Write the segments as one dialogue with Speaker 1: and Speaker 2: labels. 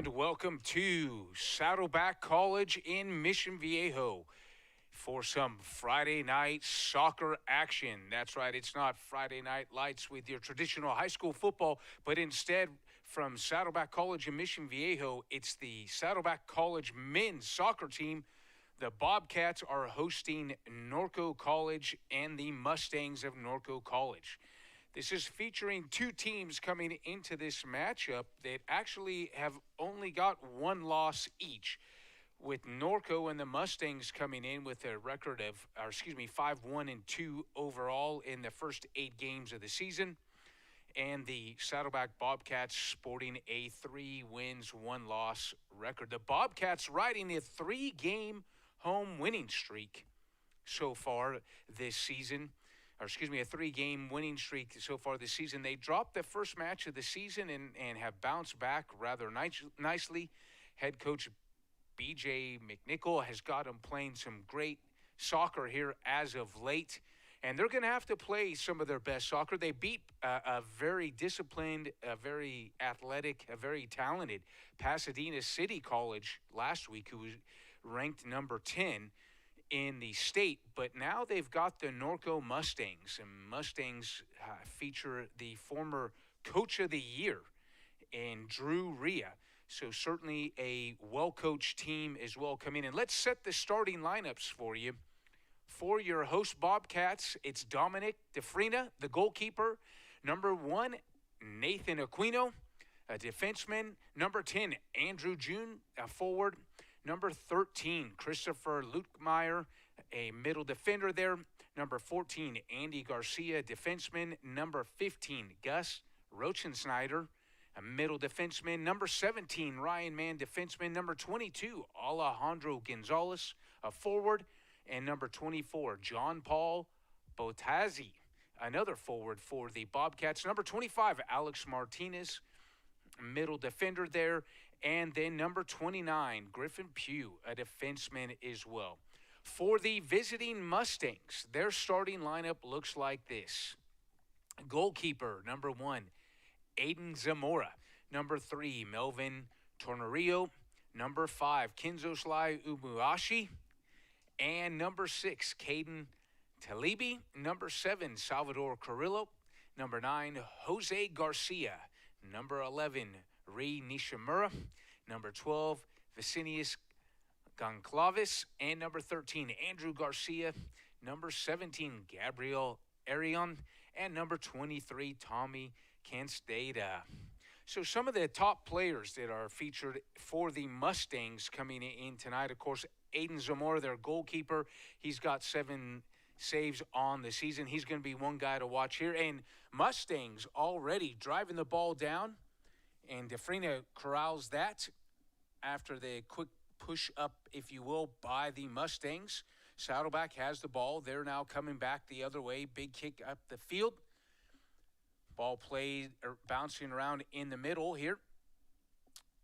Speaker 1: And welcome to Saddleback College in Mission Viejo for some Friday night soccer action. That's right, it's not Friday night lights with your traditional high school football, but instead from Saddleback College in Mission Viejo, it's the Saddleback College men's soccer team. The Bobcats are hosting Norco College and the Mustangs of Norco College. This is featuring two teams coming into this matchup that actually have only got one loss each, with Norco and the Mustangs coming in with a record of, 5-1-2 overall in the first 8 games of the season, and the Saddleback Bobcats sporting a 3 wins, 1 loss record. The Bobcats riding a 3-game home winning streak so far this season. A 3-game winning streak so far this season. They dropped the first match of the season and have bounced back rather nicely. Head coach BJ McNichol has got them playing some great soccer here as of late. And they're going to have to play some of their best soccer. They beat a very disciplined, a very athletic, a very talented Pasadena City College last week, who was ranked number 10 in the state, but now they've got the Norco Mustangs, and Mustangs feature the former Coach of the Year in Drew Rhea. So certainly a well-coached team as well coming in. Let's set the starting lineups for you. For your host Bobcats, it's Dominic DeFrina, the goalkeeper. Number 1, Nathan Aquino, a defenseman. Number 10, Andrew June, a forward. Number 13, Christopher Lukemeyer, a middle defender there. Number 14, Andy Garcia, defenseman. Number 15, Gus Rochensnyder, a middle defenseman. Number 17, Ryan Mann, defenseman. Number 22, Alejandro Gonzalez, a forward. And number 24, John Paul Botazzi, another forward for the Bobcats. Number 25, Alex Martinez, middle defender there. And then number 29, Griffin Pugh, a defenseman as well. For the visiting Mustangs, their starting lineup looks like this. Goalkeeper, number 1, Aiden Zamora. Number 3, Melvin Tornario. Number 5, Kinzoslai Umuashi. And number 6, Caden Talibi. Number 7, Salvador Carrillo. Number 9, Jose Garcia. Number 11, Rei Nishimura. Number 12, Vicinius Goncalves. And number 13, Andrew Garcia. Number 17, Gabriel Arion. And number 23, Tommy Cansteda. So some of the top players that are featured for the Mustangs coming in tonight, of course, Aiden Zamora, their goalkeeper. He's got 7 saves on the season. He's going to be one guy to watch here. And Mustangs already driving the ball down. And DeFrina corrals that after the quick push up, if you will, by the Mustangs. Saddleback has the ball. They're now coming back the other way. Big kick up the field. Ball played, bouncing around in the middle here.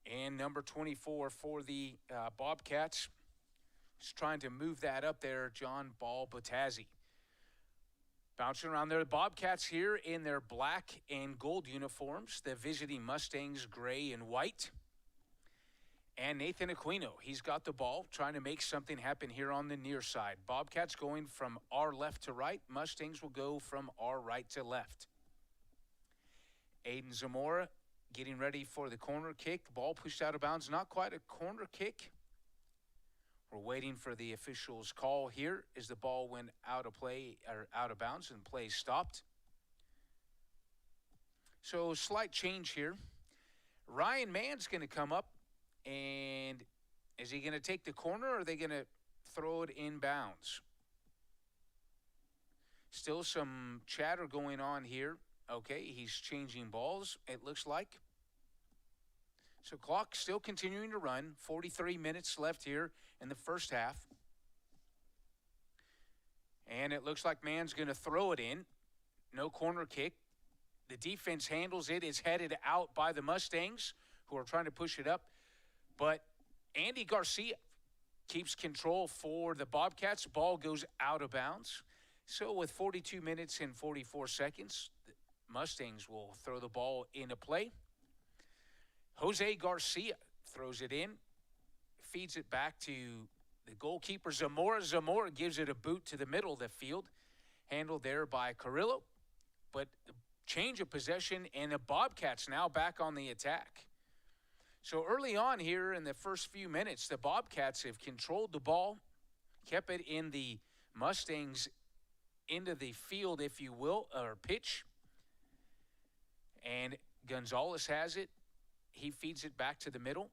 Speaker 1: And number 24 for the Bobcats is trying to move that up there, John Paul Botazzi. Bouncing around there, the Bobcats here in their black and gold uniforms. The visiting Mustangs, gray and white. And Nathan Aquino, he's got the ball, trying to make something happen here on the near side. Bobcats going from our left to right. Mustangs will go from our right to left. Aiden Zamora getting ready for the corner kick. Ball pushed out of bounds. Not quite a corner kick. We're waiting for the official's call here as the ball went out of play or out of bounds and play stopped. So slight change here. Ryan Mann's going to come up, and is he going to take the corner or are they going to throw it in bounds? Still some chatter going on here. Okay, he's changing balls, it looks like. So clock still continuing to run. 43 minutes left here in the first half. And it looks like Mann's going to throw it in. No corner kick. The defense handles it. It's headed out by the Mustangs, who are trying to push it up. But Andy Garcia keeps control for the Bobcats. Ball goes out of bounds. So with 42 minutes and 44 seconds, the Mustangs will throw the ball into play. Jose Garcia throws it in, feeds it back to the goalkeeper, Zamora. Zamora gives it a boot to the middle of the field, handled there by Carrillo. But change of possession, and the Bobcats now back on the attack. So early on here in the first few minutes, the Bobcats have controlled the ball, kept it in the Mustangs' into the field, if you will, or pitch. And Gonzalez has it. He feeds it back to the middle,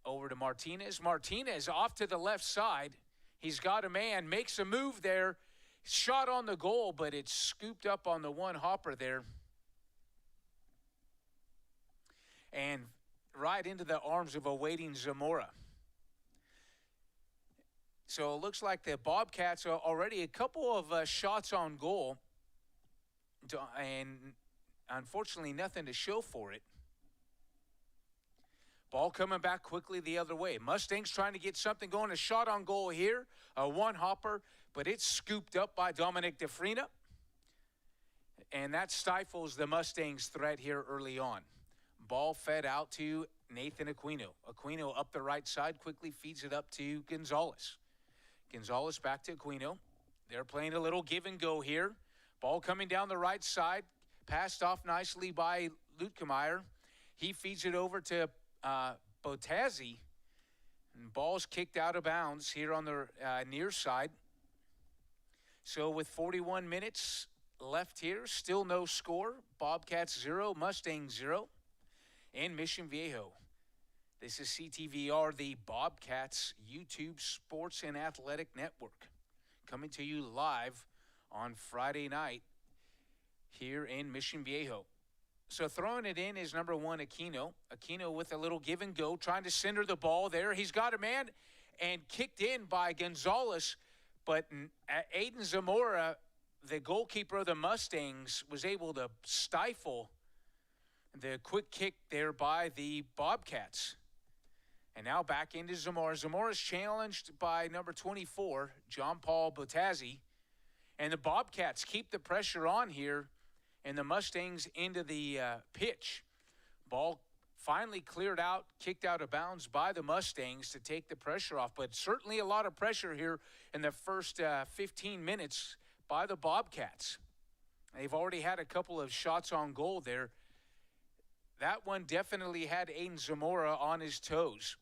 Speaker 1: over to Martinez. Martinez off to the left side. He's got a man, makes a move there. Shot on the goal, but it's scooped up on the one hopper there. And right into the arms of a waiting Zamora. So it looks like the Bobcats are already a couple of shots on goal, and unfortunately nothing to show for it. Ball coming back quickly the other way. Mustangs trying to get something going. A shot on goal here, a one-hopper, but it's scooped up by Dominic DeFrina. And that stifles the Mustangs' threat here early on. Ball fed out to Nathan Aquino. Aquino up the right side, quickly feeds it up to Gonzalez. Gonzalez back to Aquino. They're playing a little give and go here. Ball coming down the right side, passed off nicely by Lutkemeyer. He feeds it over to Botazzi. And ball's kicked out of bounds here on the near side. So with 41 minutes left here, still no score. Bobcats 0, Mustangs 0 in Mission Viejo. This is CTVR, the Bobcats YouTube Sports and Athletic Network, coming to you live on Friday night here in Mission Viejo. So throwing it in is number 1, Aquino. Aquino with a little give and go, trying to center the ball there. He's got a man and kicked in by Gonzalez, but Aiden Zamora, the goalkeeper of the Mustangs, was able to stifle the quick kick there by the Bobcats. And now back into Zamora. Zamora's challenged by number 24, John Paul Botazzi. And the Bobcats keep the pressure on here, and the Mustangs into the pitch. Ball finally cleared out, kicked out of bounds by the Mustangs to take the pressure off. But certainly a lot of pressure here in the first 15 minutes by the Bobcats. They've already had a couple of shots on goal there. That one definitely had Aiden Zamora on his toes.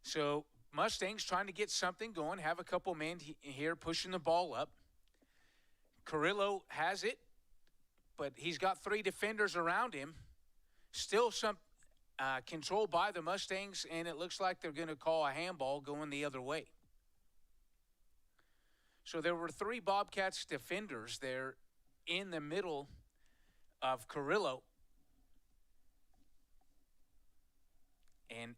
Speaker 1: So Mustangs trying to get something going, have a couple men here pushing the ball up. Carrillo has it, but he's got 3 defenders around him. Still some control by the Mustangs, and it looks like they're going to call a handball going the other way. So there were 3 Bobcats defenders there in the middle of Carrillo. And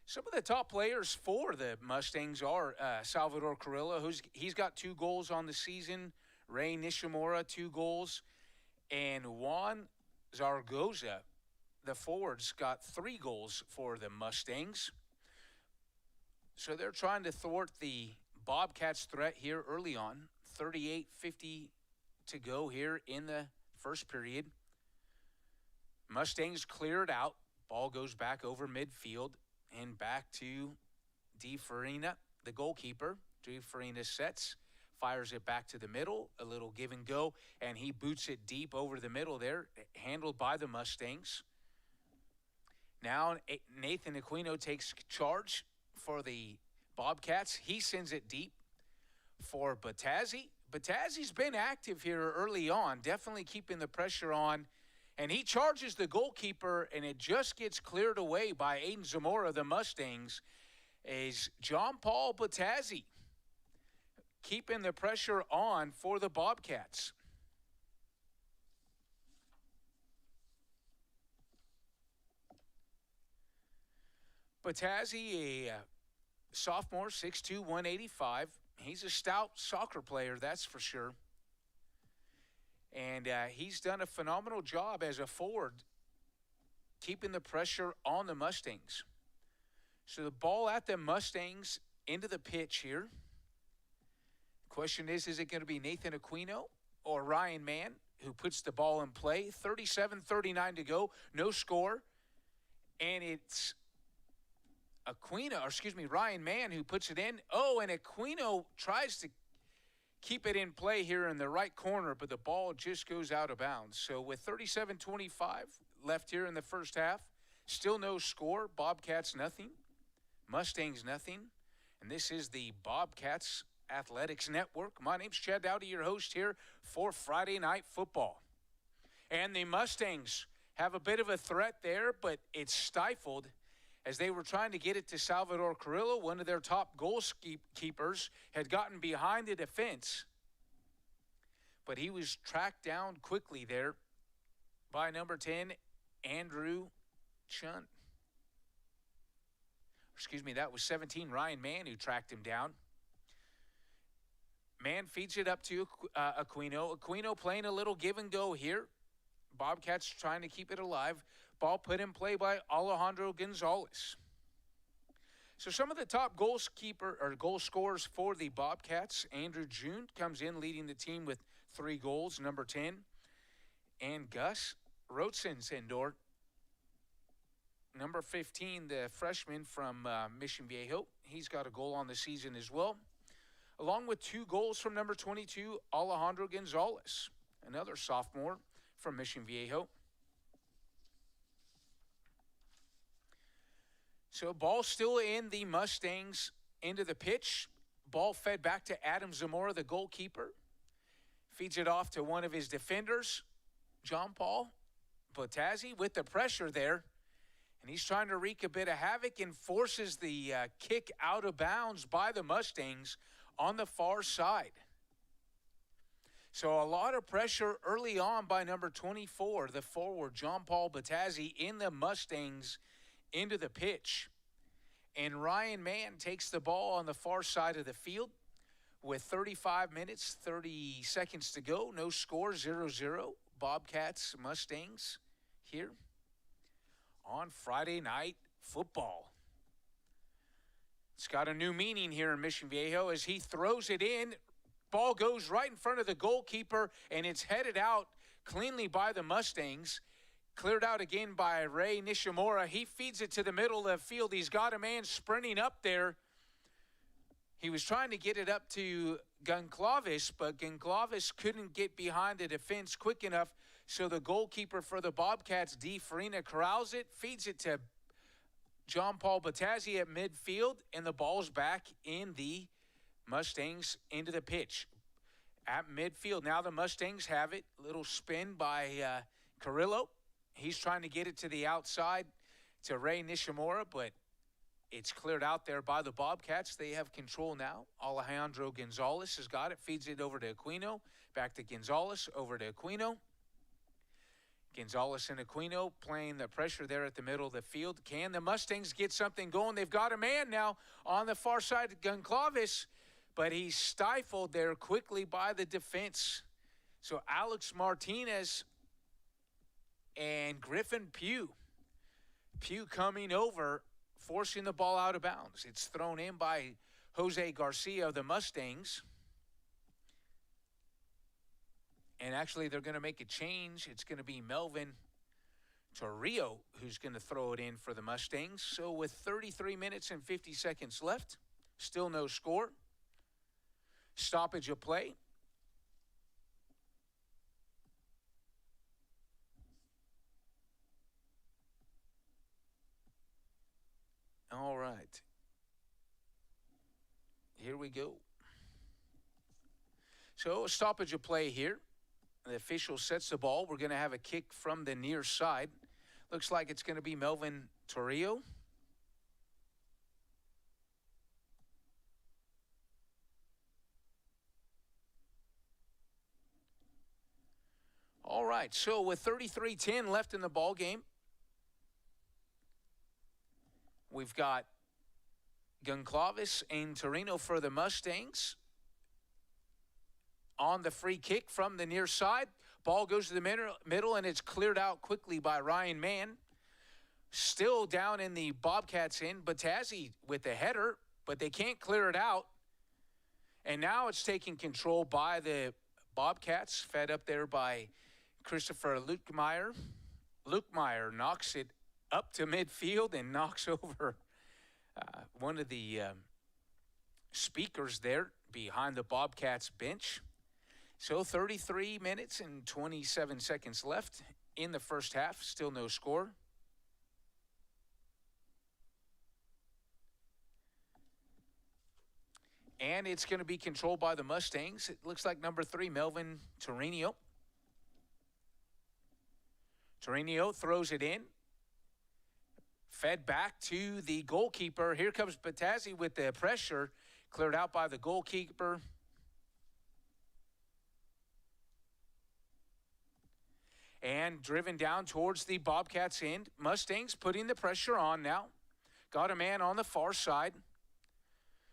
Speaker 1: some of the top players for the Mustangs are Salvador Carrillo, he's got 2 goals on the season. Ray Nishimura, 2 goals. And Juan Zaragoza, the forwards, got 3 goals for the Mustangs. So they're trying to thwart the Bobcats' threat here early on. 38:50 to go here in the first period. Mustangs clear it out. Ball goes back over midfield and back to DeFarina, the goalkeeper. DeFarina sets, fires it back to the middle, a little give and go, and he boots it deep over the middle there, handled by the Mustangs. Now Nathan Aquino takes charge for the Bobcats. He sends it deep for Botazzi. Botazzi's been active here early on, definitely keeping the pressure on. And he charges the goalkeeper, and it just gets cleared away by Aiden Zamora of the Mustangs. Is John Paul Botazzi keeping the pressure on for the Bobcats. Botazzi, a sophomore, 6'2", 185. He's a stout soccer player, that's for sure. And he's done a phenomenal job as a forward, keeping the pressure on the Mustangs. So the ball at the Mustangs into the pitch here. Question is it going to be Nathan Aquino or Ryan Mann who puts the ball in play? 37-39 to go, no score. And it's Ryan Mann who puts it in. Oh, and Aquino tries to keep it in play here in the right corner, but the ball just goes out of bounds. So with 37-25 left here in the first half, still no score. Bobcats nothing, Mustangs nothing. And this is the Bobcats Athletics Network. My name's Chad Dowdy, your host here for Friday Night Football. And the Mustangs have a bit of a threat there, but it's stifled as they were trying to get it to Salvador Carrillo. One of their top goalkeepers had gotten behind the defense, but he was tracked down quickly there by number 10, Andrew Chun. That was 17, Ryan Mann, who tracked him down. Mann feeds it up to Aquino. Aquino playing a little give and go here. Bobcats trying to keep it alive. Ball put in play by Alejandro Gonzalez. So some of the top goal scorers for the Bobcats. Andrew June comes in leading the team with 3 goals, number 10. And Gus Rotsensendor, number 15, the freshman from Mission Viejo. He's got a goal on the season as well. Along with 2 goals from number 22, Alejandro Gonzalez, another sophomore from Mission Viejo. So ball still in the Mustangs into the pitch. Ball fed back to Adam Zamora, the goalkeeper. Feeds it off to one of his defenders, John Paul Botazzi, with the pressure there. And he's trying to wreak a bit of havoc and forces the kick out of bounds by the Mustangs on the far side. So a lot of pressure early on by number 24, the forward, John Paul Botazzi, in the Mustangs into the pitch. And Ryan Mann takes the ball on the far side of the field with 35 minutes, 30 seconds to go. No score, 0-0. Bobcats, Mustangs here on Friday Night Football. It's got a new meaning here in Mission Viejo as he throws it in. Ball goes right in front of the goalkeeper, and it's headed out cleanly by the Mustangs. Cleared out again by Ray Nishimura. He feeds it to the middle of the field. He's got a man sprinting up there. He was trying to get it up to Goncalves, but Goncalves couldn't get behind the defense quick enough. So the goalkeeper for the Bobcats, D. Farina, corrals it, feeds it to John Paul Botazzi at midfield, and the ball's back in the Mustangs into the pitch. At midfield, now the Mustangs have it. Little spin by Carrillo. He's trying to get it to the outside to Ray Nishimura, but it's cleared out there by the Bobcats. They have control now. Alejandro Gonzalez has got it, feeds it over to Aquino. Back to Gonzalez, over to Aquino. Gonzalez and Aquino playing the pressure there at the middle of the field. Can the Mustangs get something going? They've got a man now on the far side of Goncalves, but he's stifled there quickly by the defense. So Alex Martinez and Griffin Pugh. Pugh coming over, forcing the ball out of bounds. It's thrown in by Jose Garcia of the Mustangs. And actually, they're going to make a change. It's going to be Melvin Torrio who's going to throw it in for the Mustangs. So with 33 minutes and 50 seconds left, still no score. Stoppage of play. All right. Here we go. So a stoppage of play here. The official sets the ball. We're going to have a kick from the near side. Looks like it's going to be Melvin Torrio. All right, so with 33-10 left in the ball game, we've got Goncalves and Torino for the Mustangs. On the free kick from the near side. Ball goes to the middle, and it's cleared out quickly by Ryan Mann. Still down in the Bobcats end. Botazzi with the header, but they can't clear it out. And now it's taken control by the Bobcats, fed up there by Christopher Lukemeyer. Lukemeyer knocks it up to midfield and knocks over one of the speakers there behind the Bobcats bench. So 33 minutes and 27 seconds left in the first half. Still no score. And it's going to be controlled by the Mustangs. It looks like number 3, Melvin Torino. Torino throws it in. Fed back to the goalkeeper. Here comes Batazzi with the pressure. Cleared out by the goalkeeper. And driven down towards the Bobcats' end. Mustangs putting the pressure on now. Got a man on the far side.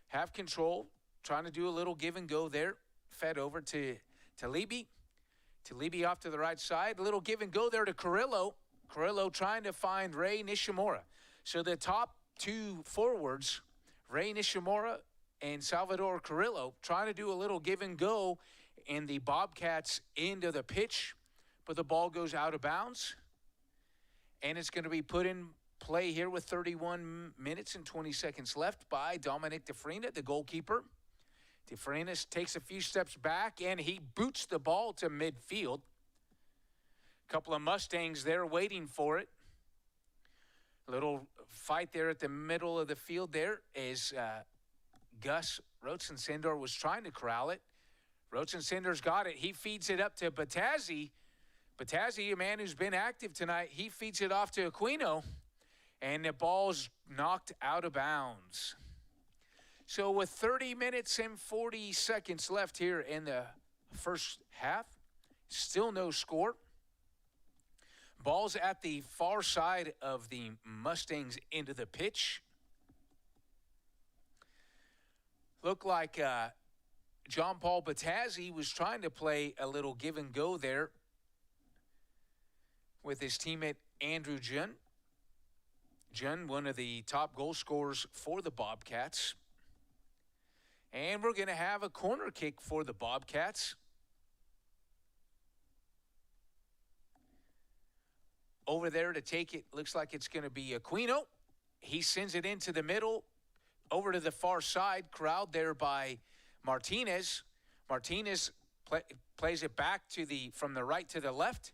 Speaker 1: Have control. Trying to do a little give and go there. Fed over to Talibi. Talibi off to the right side. A little give and go there to Carrillo. Carrillo trying to find Ray Nishimura. So the top two forwards, Ray Nishimura and Salvador Carrillo, trying to do a little give and go in the Bobcats' end of the pitch. But the ball goes out of bounds. And it's going to be put in play here with 31 minutes and 20 seconds left by Dominic DeFrina, the goalkeeper. DeFrina takes a few steps back, and he boots the ball to midfield. A couple of Mustangs there waiting for it. A little fight there at the middle of the field there as Gus Rotsensendor was trying to corral it. Rotsensendor's got it. He feeds it up to Batazzi. Batazzi, a man who's been active tonight, he feeds it off to Aquino, and the ball's knocked out of bounds. So with 30 minutes and 40 seconds left here in the first half, still no score. Ball's at the far side of the Mustangs into the pitch. Looked like John Paul Batazzi was trying to play a little give and go there with his teammate Andrew Jun. Jun, one of the top goal scorers for the Bobcats. And we're going to have a corner kick for the Bobcats. Over there to take it, looks like it's going to be Aquino. He sends it into the middle, over to the far side, corralled there by Martinez. Martinez plays it back from the right to the left.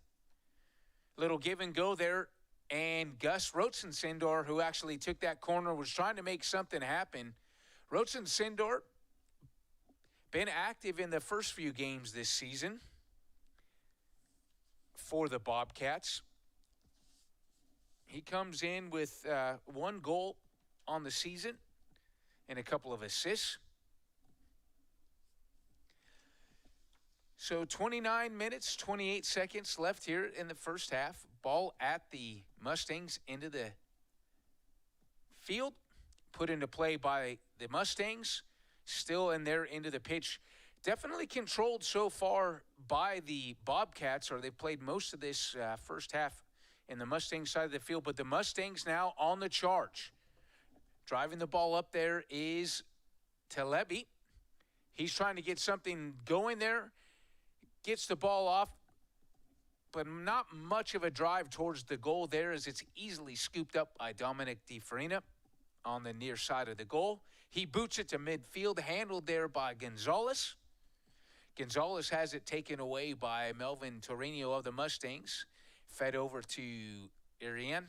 Speaker 1: Little give and go there. And Gus Rotsensendor, who actually took that corner, was trying to make something happen. Rotsensendor, been active in the first few games this season for the Bobcats. He comes in with 1 goal on the season and a couple of assists. So 29 minutes, 28 seconds left here in the first half. Ball at the Mustangs into the field. Put into play by the Mustangs. Still in there into the pitch. Definitely controlled so far by the Bobcats, or they've played most of this first half in the Mustang side of the field. But the Mustangs now on the charge. Driving the ball up there is Telebi. He's trying to get something going there. Gets the ball off, but not much of a drive towards the goal there as it's easily scooped up by Dominic DeFrina on the near side of the goal. He boots it to midfield, handled there by Gonzalez. Gonzalez has it taken away by Melvin Torino of the Mustangs. Fed over to Arian.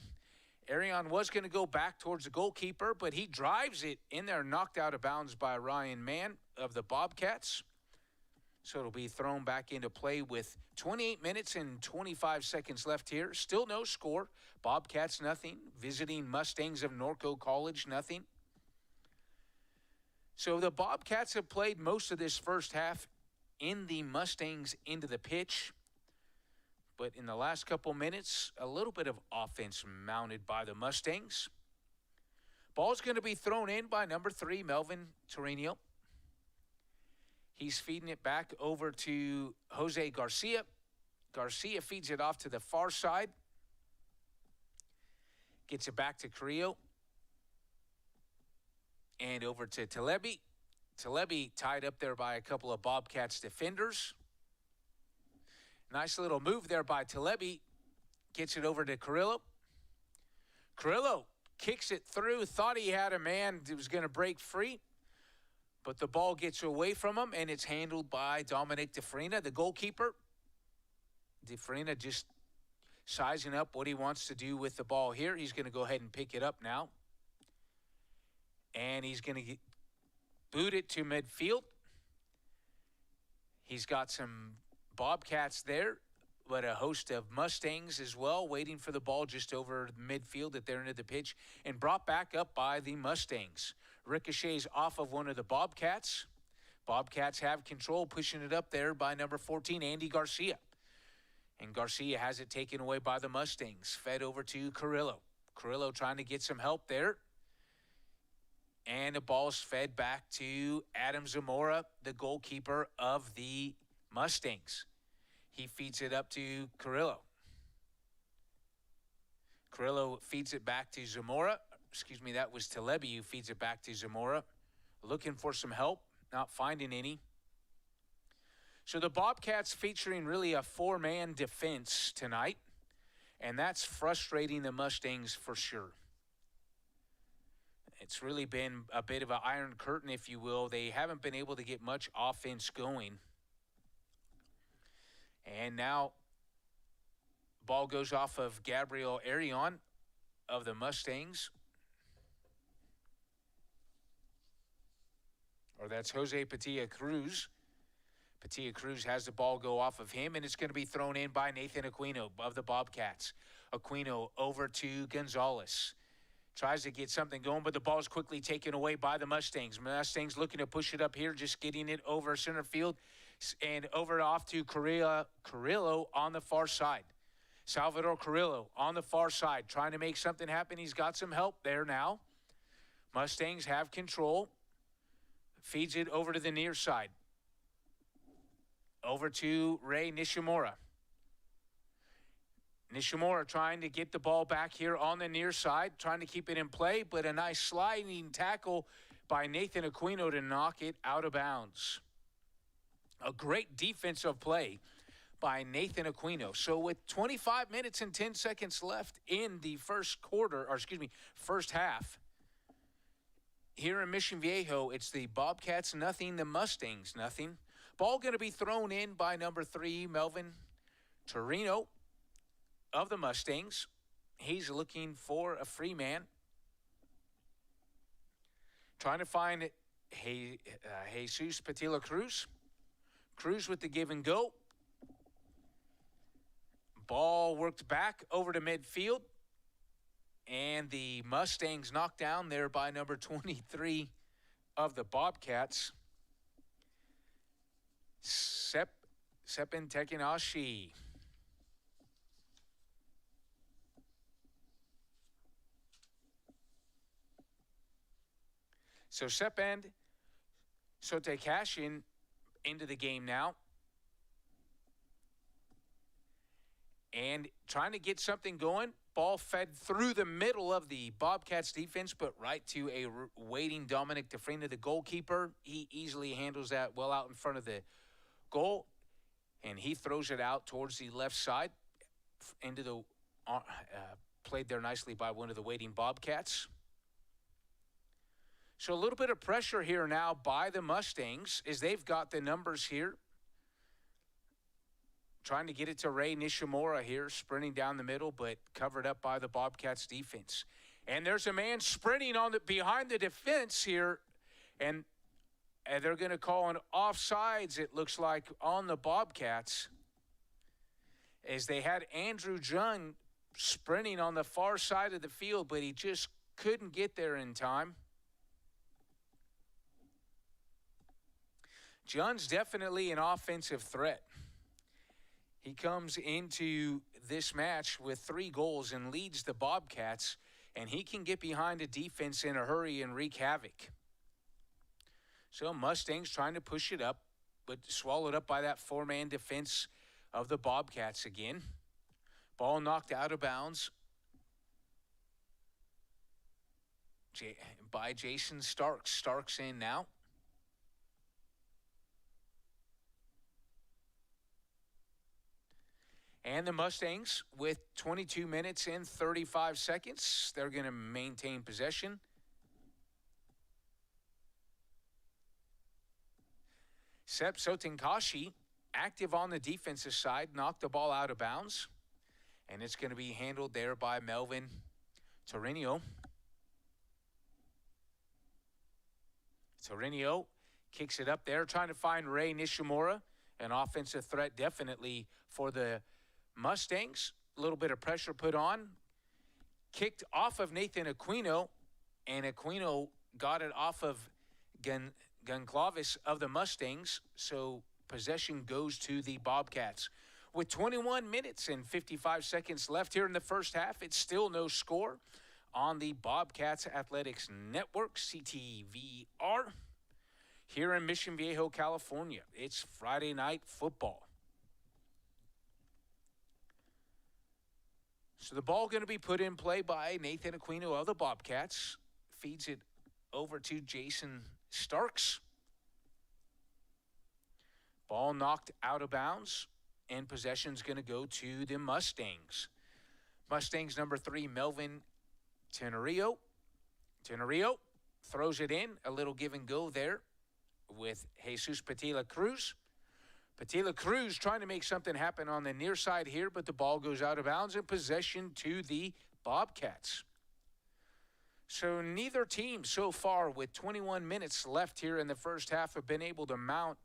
Speaker 1: Arian was going to go back towards the goalkeeper, but he drives it in there, knocked out of bounds by Ryan Mann of the Bobcats. So it'll be thrown back into play with 28 minutes and 25 seconds left here. Still no score. Bobcats, nothing. Visiting Mustangs of Norco College, nothing. So the Bobcats have played most of this first half in the Mustangs into the pitch. But in the last couple minutes, a little bit of offense mounted by the Mustangs. Ball's going to be thrown in by number 3, Melvin Torino. He's feeding it back over to Jose Garcia. Garcia feeds it off to the far side. Gets it back to Carrillo. And over to Telebi. Telebi tied up there by a couple of Bobcats defenders. Nice little move there by Telebi. Gets it over to Carrillo. Carrillo kicks it through, thought he had a man that was going to break free, but the ball gets away from him, and it's handled by Dominic DeFrina, the goalkeeper. DeFrina just sizing up what he wants to do with the ball here. He's going to go ahead and pick it up now. And he's going to boot it to midfield. He's got some Bobcats there, but a host of Mustangs as well, waiting for the ball just over midfield at their end of the pitch, and brought back up by the Mustangs. Ricochets off of one of the Bobcats. Bobcats have control, pushing it up there by number 14, Andy Garcia. And Garcia has it taken away by the Mustangs. Fed over to Carrillo. Carrillo trying to get some help there. And the ball's fed back to Adam Zamora, the goalkeeper of the Mustangs. He feeds it up to Carrillo. Carrillo feeds it back to Zamora. That was Telebi who feeds it back to Zamora. Looking for some help, not finding any. So the Bobcats featuring really a four-man defense tonight, and that's frustrating the Mustangs for sure. It's really been a bit of an iron curtain, if you will. They haven't been able to get much offense going. And now, ball goes off of Gabriel Arion of the Mustangs. Or that's Jose Petilla Cruz. Petilla Cruz has the ball go off of him, and it's going to be thrown in by Nathan Aquino of the Bobcats. Aquino over to Gonzalez. Tries to get something going, but the ball is quickly taken away by the Mustangs. Mustangs looking to push it up here, just getting it over center field and over off to Carrillo on the far side. Salvador Carrillo on the far side, trying to make something happen. He's got some help there now. Mustangs have control. Feeds it over to the near side. Over to Ray Nishimura. Nishimura trying to get the ball back here on the near side, trying to keep it in play, but a nice sliding tackle by Nathan Aquino to knock it out of bounds. A great defensive play by Nathan Aquino. So with 25 minutes and 10 seconds left in the first half, here in Mission Viejo, it's the Bobcats nothing, the Mustangs nothing. Ball going to be thrown in by number 3, Melvin Torino of the Mustangs. He's looking for a free man. Trying to find Jesus Petilla Cruz. Cruz with the give and go. Ball worked back over to midfield. And the Mustangs knocked down there by number 23 of the Bobcats. Sepen Tekinashi. So Sepen Sotekashin into the game now. And trying to get something going. Ball fed through the middle of the Bobcats defense, but right to a waiting Dominic DeFrina, the goalkeeper. He easily handles that well out in front of the goal. And he throws it out towards the left side. Into the played there nicely by one of the waiting Bobcats. So a little bit of pressure here now by the Mustangs as they've got the numbers here. Trying to get it to Ray Nishimura here, sprinting down the middle, but covered up by the Bobcats defense. And there's a man sprinting behind the defense here, and they're going to call an offsides, it looks like, on the Bobcats, as they had Andrew Jung sprinting on the far side of the field, but he just couldn't get there in time. Jung's definitely an offensive threat. He comes into this match with 3 goals and leads the Bobcats, and he can get behind a defense in a hurry and wreak havoc. So Mustangs trying to push it up, but swallowed up by that 4-man defense of the Bobcats again. Ball knocked out of bounds by Jason Starks. Starks in now. And the Mustangs, with 22 minutes and 35 seconds, they're going to maintain possession. Sep Sotenkashi, active on the defensive side, knocked the ball out of bounds. And it's going to be handled there by Melvin Torino. Torino kicks it up there, trying to find Ray Nishimura, an offensive threat definitely for the Mustangs. A little bit of pressure put on. Kicked off of Nathan Aquino, and Aquino got it off of Goncalves of the Mustangs, so possession goes to the Bobcats. With 21 minutes and 55 seconds left here in the first half, it's still no score on the Bobcats Athletics Network, CTVR, here in Mission Viejo, California. It's Friday night football. So the ball going to be put in play by Nathan Aquino of the Bobcats. Feeds it over to Jason Starks. Ball knocked out of bounds, and possession's going to go to the Mustangs. Mustangs number 3, Melvin Tenorio. Tenorio throws it in, a little give and go there with Jesus Patila Cruz. Patila Cruz trying to make something happen on the near side here, but the ball goes out of bounds and possession to the Bobcats. So neither team so far, with 21 minutes left here in the first half, have been able to mount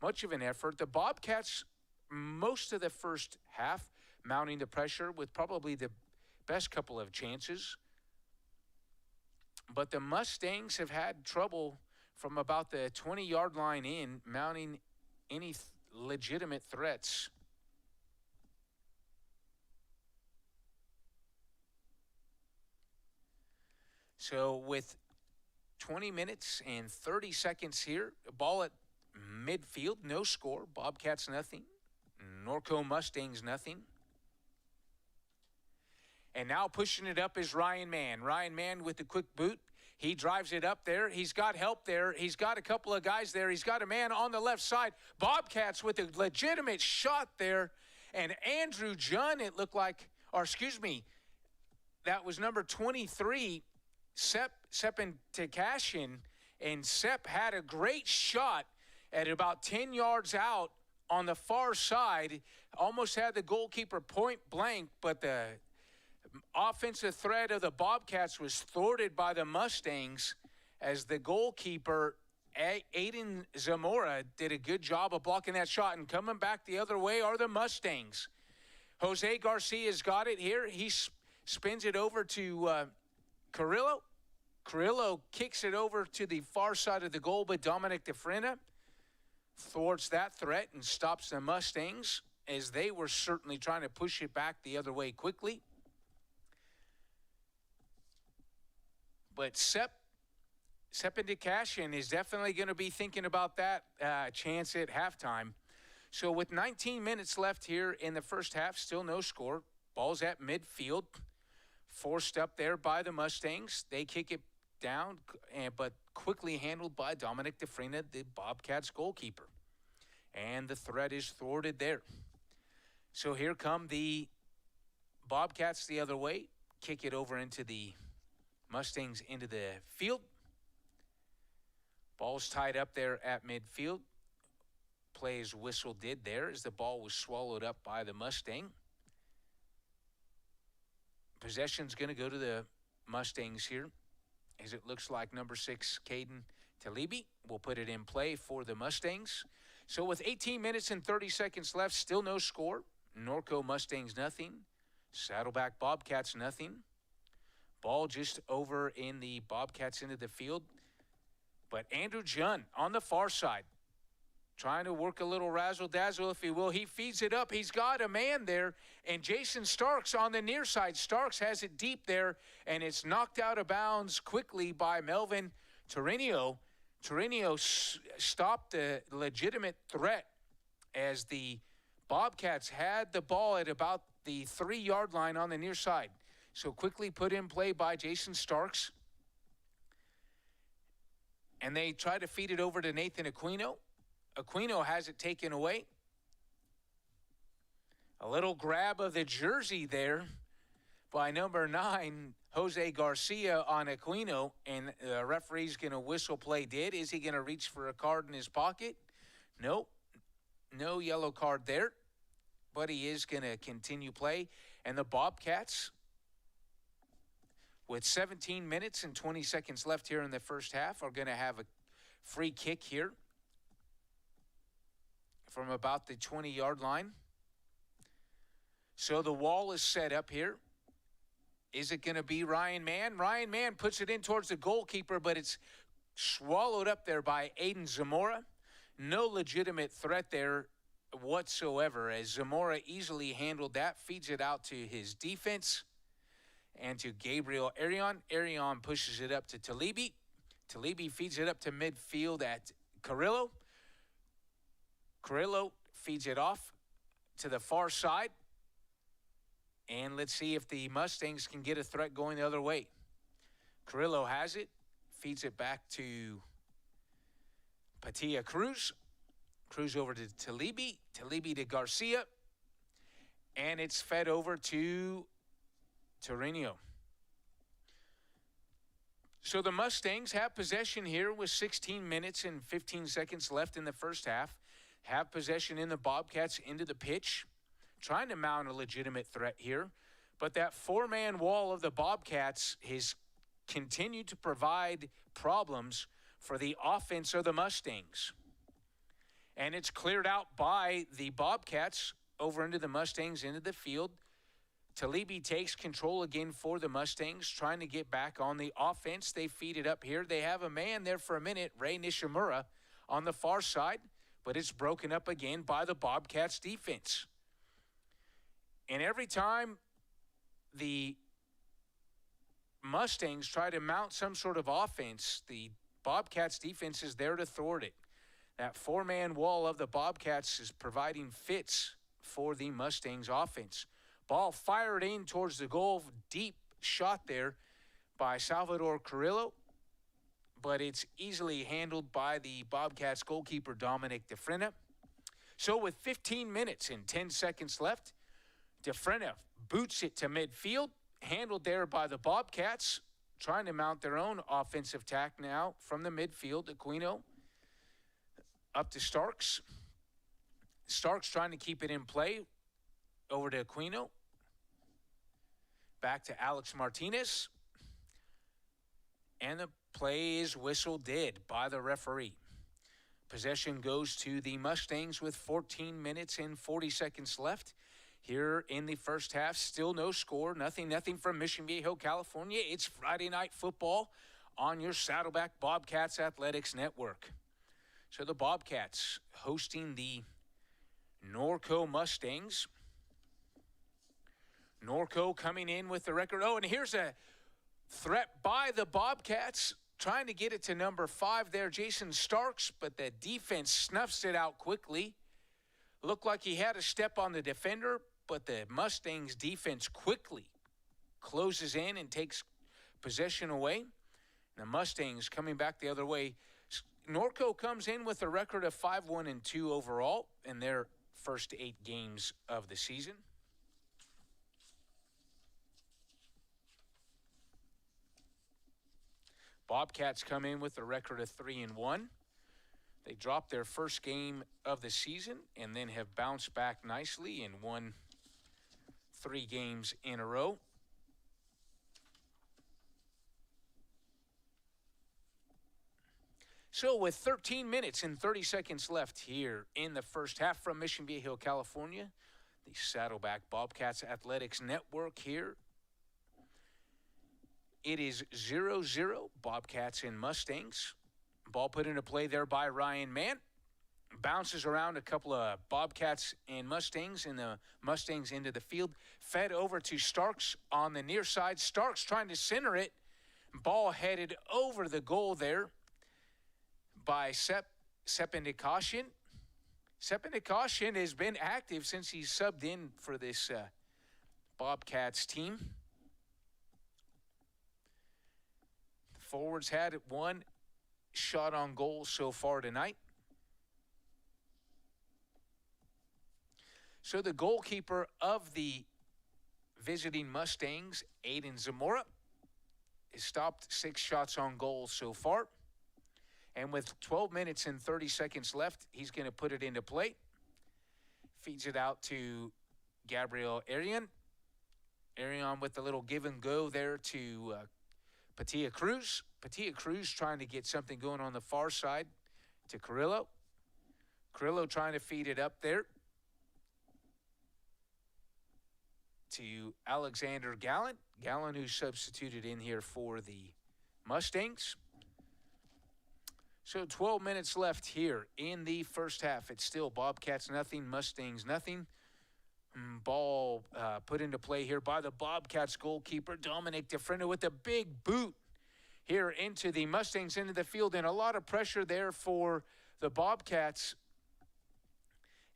Speaker 1: much of an effort. The Bobcats, most of the first half, mounting the pressure with probably the best couple of chances. But the Mustangs have had trouble from about the 20-yard line in, mounting any legitimate threats. So with 20 minutes and 30 seconds here, ball at midfield, no score. Bobcats nothing. Norco Mustangs nothing. And now pushing it up is Ryan Mann. Ryan Mann with the quick boot. He drives it up there. He's got help there. He's got a couple of guys there. He's got a man on the left side. Bobcats with a legitimate shot there. And Andrew Junn, it looked like, or excuse me, that was number 23, Sepin Takashin. And Sep had a great shot at about 10 yards out on the far side. Almost had the goalkeeper point blank, but the offensive threat of the Bobcats was thwarted by the Mustangs as the goalkeeper, Aiden Zamora, did a good job of blocking that shot. And coming back the other way are the Mustangs. Jose Garcia's got it here. He spins it over to Carrillo. Carrillo kicks it over to the far side of the goal, but Dominic DeFrena thwarts that threat and stops the Mustangs as they were certainly trying to push it back the other way quickly. But Sepin Takashin is definitely going to be thinking about that chance at halftime. So with 19 minutes left here in the first half, still no score. Ball's at midfield. Forced up there by the Mustangs. They kick it down, but quickly handled by Dominic DeFrena, the Bobcats goalkeeper. And the threat is thwarted there. So here come the Bobcats the other way. Kick it over into the Mustangs into the field. Ball's tied up there at midfield. Play's whistle did there as the ball was swallowed up by the Mustang. Possession's going to go to the Mustangs here, as it looks like number 6, Caden Talibi, will put it in play for the Mustangs. So with 18 minutes and 30 seconds left, still no score. Norco Mustangs nothing. Saddleback Bobcats nothing. Ball just over in the Bobcats into the field. But Andrew Junn on the far side, trying to work a little razzle-dazzle, if you will. He feeds it up. He's got a man there. And Jason Starks on the near side. Starks has it deep there, and it's knocked out of bounds quickly by Melvin Torino. Torino stopped the legitimate threat as the Bobcats had the ball at about the 3-yard line on the near side. So quickly put in play by Jason Starks. And they try to feed it over to Nathan Aquino. Aquino has it taken away. A little grab of the jersey there by number 9, Jose Garcia on Aquino, and the referee's going to whistle play dead. Is he going to reach for a card in his pocket? Nope. No yellow card there, but he is going to continue play. And the Bobcats, with 17 minutes and 20 seconds left here in the first half, are going to have a free kick here from about the 20-yard line. So the wall is set up here. Is it going to be Ryan Mann? Ryan Mann puts it in towards the goalkeeper, but it's swallowed up there by Aiden Zamora. No legitimate threat there whatsoever, as Zamora easily handled that, feeds it out to his defense and to Gabriel Arion. Arion pushes it up to Talibi. Talibi feeds it up to midfield at Carrillo. Carrillo feeds it off to the far side. And let's see if the Mustangs can get a threat going the other way. Carrillo has it, feeds it back to Patia Cruz. Cruz over to Talibi. Talibi to Garcia. And it's fed over to Torino. So the Mustangs have possession here with 16 minutes and 15 seconds left in the first half. Have possession in the Bobcats into the pitch, trying to mount a legitimate threat here. But that four-man wall of the Bobcats has continued to provide problems for the offense of the Mustangs. And it's cleared out by the Bobcats over into the Mustangs into the field. Talibi takes control again for the Mustangs, trying to get back on the offense. They feed it up here. They have a man there for a minute, Ray Nishimura, on the far side, but it's broken up again by the Bobcats defense. And every time the Mustangs try to mount some sort of offense, the Bobcats defense is there to thwart it. That four-man wall of the Bobcats is providing fits for the Mustangs offense. Ball fired in towards the goal, deep shot there by Salvador Carrillo, but it's easily handled by the Bobcats goalkeeper Dominic DeFrena. So with 15 minutes and 10 seconds left, DeFrena boots it to midfield, handled there by the Bobcats, trying to mount their own offensive attack now from the midfield. Aquino up to Starks. Starks trying to keep it in play. Over to Aquino. Back to Alex Martinez. And the play is whistled dead by the referee. Possession goes to the Mustangs with 14 minutes and 40 seconds left. Here in the first half, still no score. Nothing from Mission Viejo, California. It's Friday Night Football on your Saddleback Bobcats Athletics Network. So the Bobcats hosting the Norco Mustangs. Norco coming in with the record. Oh, and here's a threat by the Bobcats, trying to get it to number 5 there, Jason Starks, but the defense snuffs it out quickly. Looked like he had a step on the defender, but the Mustangs defense quickly closes in and takes possession away. The Mustangs coming back the other way. Norco comes in with a record of 5-1-2 overall in their first 8 games of the season. Bobcats come in with a record of 3-1. They dropped their first game of the season and then have bounced back nicely and won 3 games in a row. So with 13 minutes and 30 seconds left here in the first half from Mission Viejo, California, the Saddleback Bobcats Athletics Network here. It is 0-0, Bobcats and Mustangs. Ball put into play there by Ryan Mann. Bounces around a couple of Bobcats and Mustangs, and the Mustangs into the field. Fed over to Starks on the near side. Starks trying to center it. Ball headed over the goal there by Sependikashin. Sependikashin has been active since he subbed in for this Bobcats team. The forwards had 1 shot on goal so far tonight. So the goalkeeper of the visiting Mustangs, Aiden Zamora, has stopped 6 shots on goal so far. And with 12 minutes and 30 seconds left, he's going to put it into play. Feeds it out to Gabriel Arian. Arian with a little give and go there to Patia Cruz. Patia Cruz trying to get something going on the far side to Carrillo. Carrillo trying to feed it up there to Alexander Gallant. Gallant, who substituted in here for the Mustangs. So 12 minutes left here in the first half. It's still Bobcats nothing, Mustangs nothing. Ball put into play here by the Bobcats goalkeeper, Dominic DeFrenda, with a big boot here into the Mustangs into the field. And a lot of pressure there for the Bobcats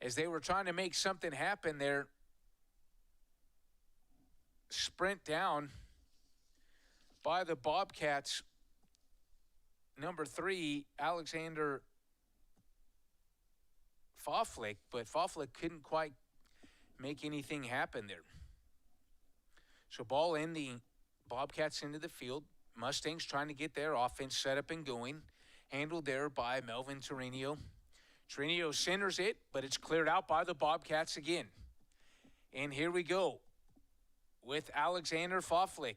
Speaker 1: as they were trying to make something happen there. Sprint down by the Bobcats. Number 3, Alexander Faflick, but Faflick couldn't quite make anything happen there. So ball in, the Bobcats into the field. Mustangs trying to get their offense set up and going. Handled there by Melvin Torino. Torino centers it, but it's cleared out by the Bobcats again. And here we go with Alexander Faflick,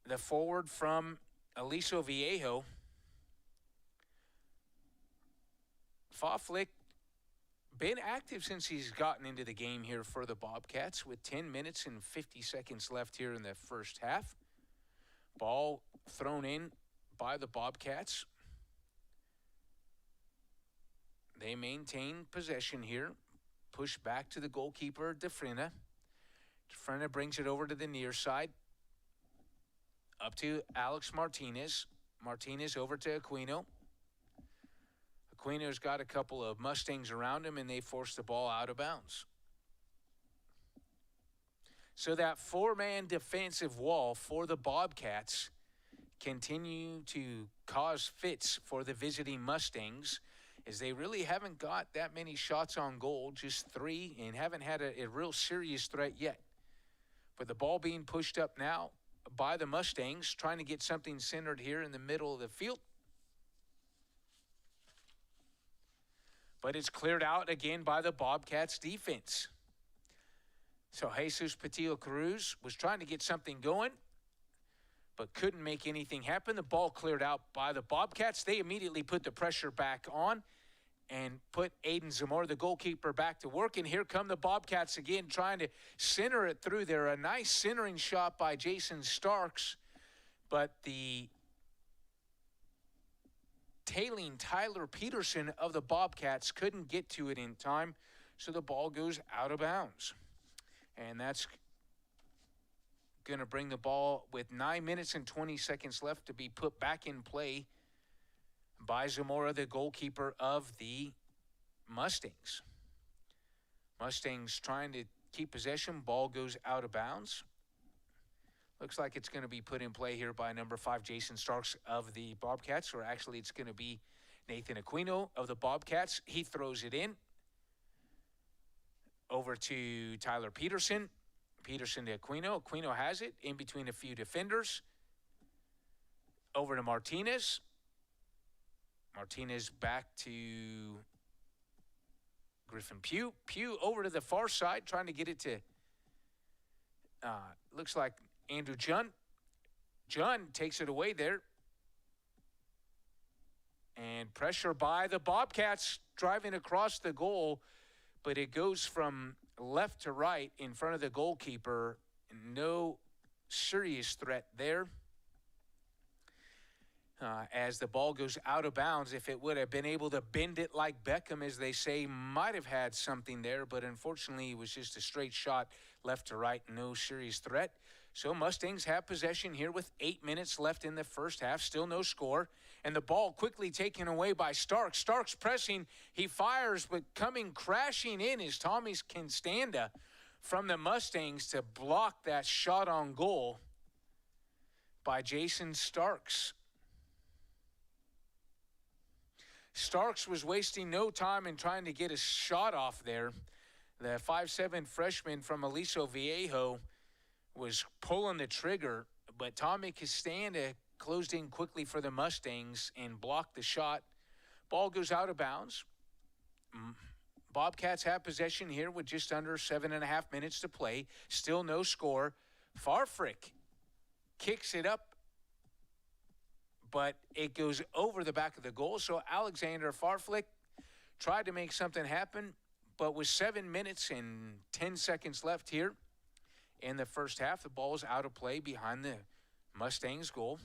Speaker 1: the forward from Aliso Viejo. Faflick been active since he's gotten into the game here for the Bobcats with 10 minutes and 50 seconds left here in the first half. Ball thrown in by the Bobcats. They maintain possession here. Push back to the goalkeeper, DeFrena. DeFrena brings it over to the near side. Up to Alex Martinez. Martinez over to Aquino. Aquino's got a couple of Mustangs around him, and they force the ball out of bounds. So that 4-man defensive wall for the Bobcats continue to cause fits for the visiting Mustangs, as they really haven't got that many shots on goal, just 3, and haven't had a real serious threat yet. But the ball being pushed up now by the Mustangs, trying to get something centered here in the middle of the field. But it's cleared out again by the Bobcats defense. So Jesus Patillo Cruz was trying to get something going, but couldn't make anything happen. The ball cleared out by the Bobcats. They immediately put the pressure back on and put Aiden Zamora, the goalkeeper, back to work. And here come the Bobcats again, trying to center it through there. A nice centering shot by Jason Starks, but the tailing Tyler Peterson of the Bobcats couldn't get to it in time, so the ball goes out of bounds. And that's going to bring the ball with 9 minutes and 20 seconds left to be put back in play by Zamora, the goalkeeper of the Mustangs. Mustangs trying to keep possession. Ball goes out of bounds. Looks like it's going to be put in play here by number 5, Jason Starks of the Bobcats, or actually it's going to be Nathan Aquino of the Bobcats. He throws it in over to Tyler Peterson. Peterson to Aquino. Aquino has it in between a few defenders. Over to Martinez. Martinez back to Griffin Pugh. Pugh over to the far side, trying to get it to, looks like Andrew Junn. Junn takes it away there. And pressure by the Bobcats driving across the goal, but it goes from left to right in front of the goalkeeper. No serious threat there. As the ball goes out of bounds, if it would have been able to bend it like Beckham, as they say, might have had something there, but unfortunately it was just a straight shot left to right, no serious threat. So Mustangs have possession here with 8 minutes left in the first half, still no score, and the ball quickly taken away by Starks. Starks pressing, he fires, but coming crashing in is Tommy Constanda from the Mustangs to block that shot on goal by Jason Starks. Starks was wasting no time in trying to get a shot off there. The 5'7" freshman from Aliso Viejo was pulling the trigger, but Tommy Castanda closed in quickly for the Mustangs and blocked the shot. Ball goes out of bounds. Bobcats have possession here with just under 7.5 minutes to play. Still no score. Farfrick kicks it up, but it goes over the back of the goal. So Alexander Farfrick tried to make something happen, but with 7 minutes and 10 seconds left here in the first half, the ball is out of play behind the Mustangs goal.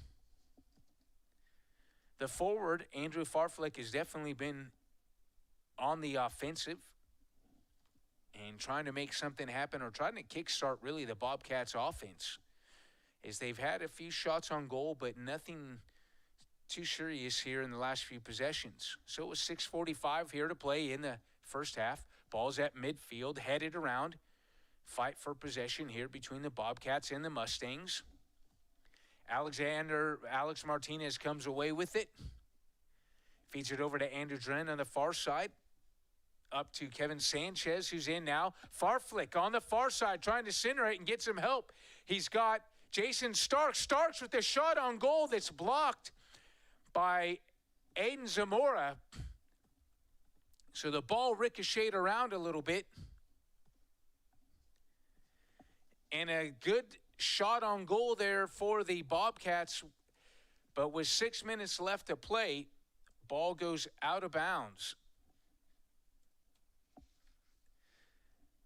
Speaker 1: The forward, Andrew Farflick, has definitely been on the offensive and trying to make something happen, or trying to kickstart really the Bobcats offense, as they've had a few shots on goal, but nothing too serious here in the last few possessions. So it was 6:45 here to play in the first half. Ball's at midfield, headed around. Fight for possession here between the Bobcats and the Mustangs. Alex Martinez comes away with it. Feeds it over to Andrew Dren on the far side. Up to Kevin Sanchez, who's in now. Farflick on the far side, trying to center it and get some help. He's got Jason Starks. Starks with the shot on goal that's blocked by Aiden Zamora. So the ball ricocheted around a little bit. And a good shot on goal there for the Bobcats. But with 6 minutes left to play, ball goes out of bounds.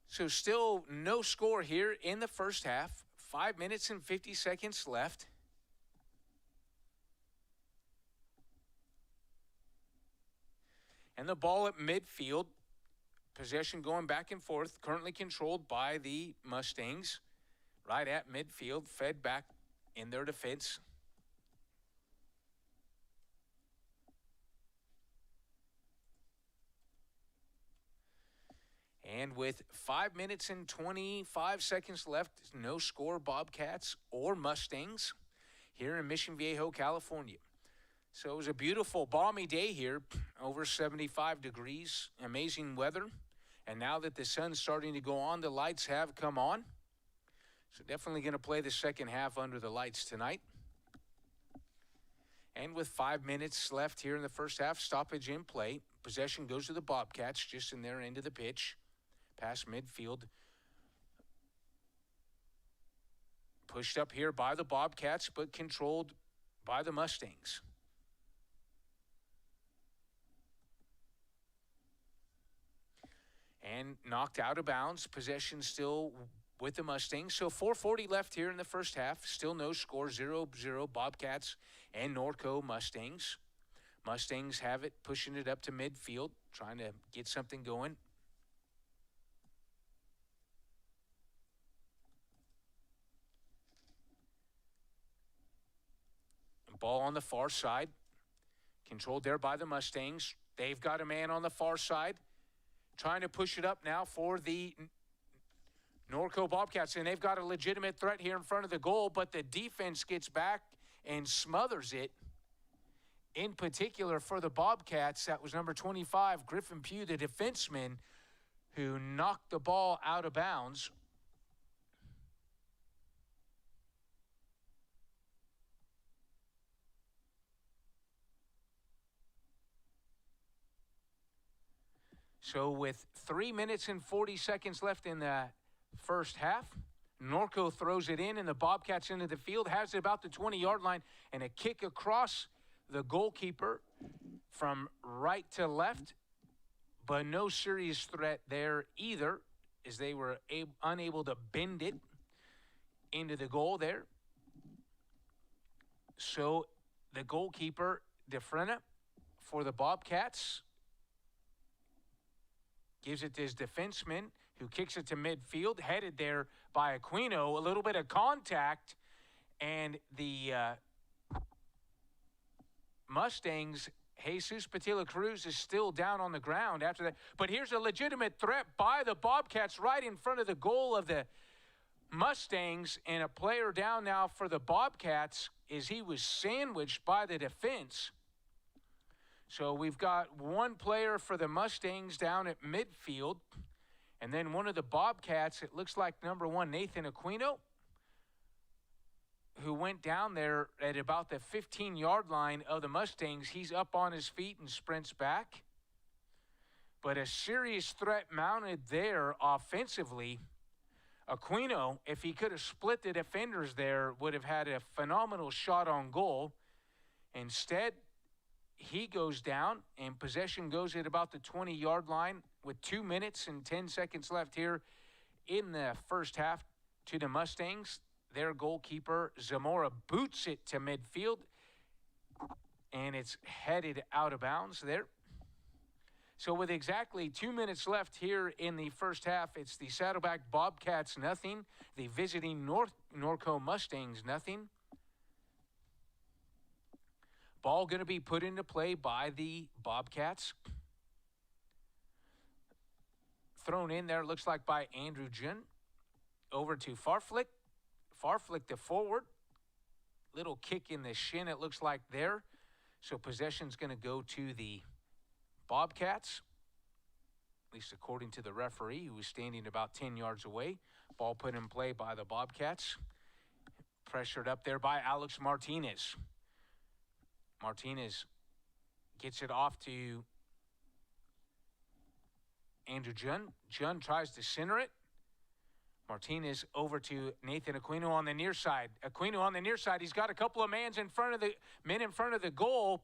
Speaker 1: So still no score here in the first half. 5 minutes and 50 seconds left. And the ball at midfield. Possession going back and forth. Currently controlled by the Mustangs. Right at midfield. Fed back in their defense. And with 5 minutes and 25 seconds left, no score, Bobcats or Mustangs here in Mission Viejo, California. So it was a beautiful, balmy day here, over 75 degrees, amazing weather. And now that the sun's starting to go on, the lights have come on. So definitely going to play the second half under the lights tonight. And with 5 minutes left here in the first half, stoppage in play. Possession goes to the Bobcats just in their end of the pitch. Past midfield. Pushed up here by the Bobcats, but controlled by the Mustangs. And knocked out of bounds. Possession still with the Mustangs. So 4:40 left here in the first half. Still no score, 0-0 Bobcats and Norco Mustangs. Mustangs have it, pushing it up to midfield, trying to get something going. Ball on the far side. Controlled there by the Mustangs. They've got a man on the far side. Trying to push it up now for the Norco Bobcats. And they've got a legitimate threat here in front of the goal, but the defense gets back and smothers it. In particular for the Bobcats, that was number 25, Griffin Pugh, the defenseman, who knocked the ball out of bounds. So with 3 minutes and 40 seconds left in the first half, Norco throws it in, and the Bobcats into the field, has it about the 20-yard line, and a kick across the goalkeeper from right to left, but no serious threat there either, as they were unable to bend it into the goal there. So the goalkeeper, DeFrena, for the Bobcats, gives it to his defenseman, who kicks it to midfield, headed there by Aquino. A little bit of contact, and the Mustangs, Jesus Patilla Cruz is still down on the ground after that. But here's a legitimate threat by the Bobcats right in front of the goal of the Mustangs, and a player down now for the Bobcats as he was sandwiched by the defense. So we've got one player for the Mustangs down at midfield. And then one of the Bobcats, it looks like number 1, Nathan Aquino, who went down there at about the 15-yard line of the Mustangs. He's up on his feet and sprints back. But a serious threat mounted there offensively. Aquino, if he could have split the defenders there, would have had a phenomenal shot on goal. Instead, he goes down, and possession goes at about the 20-yard line with 2 minutes and 10 seconds left here in the first half to the Mustangs. Their goalkeeper, Zamora, boots it to midfield, and it's headed out of bounds there. So with exactly 2 minutes left here in the first half, it's the Saddleback Bobcats nothing, the visiting Norco Mustangs nothing. Ball going to be put into play by the Bobcats. Thrown in there, looks like by Andrew Jun. Over to Farflick. Farflick to forward. Little kick in the shin, it looks like there. So possession's going to go to the Bobcats, at least according to the referee, who was standing about 10 yards away. Ball put in play by the Bobcats. Pressured up there by Alex Martinez. Martinez gets it off to Andrew Jun. Jun tries to center it. Martinez over to Nathan Aquino on the near side. Aquino on the near side. He's got a couple of men in front of the goal.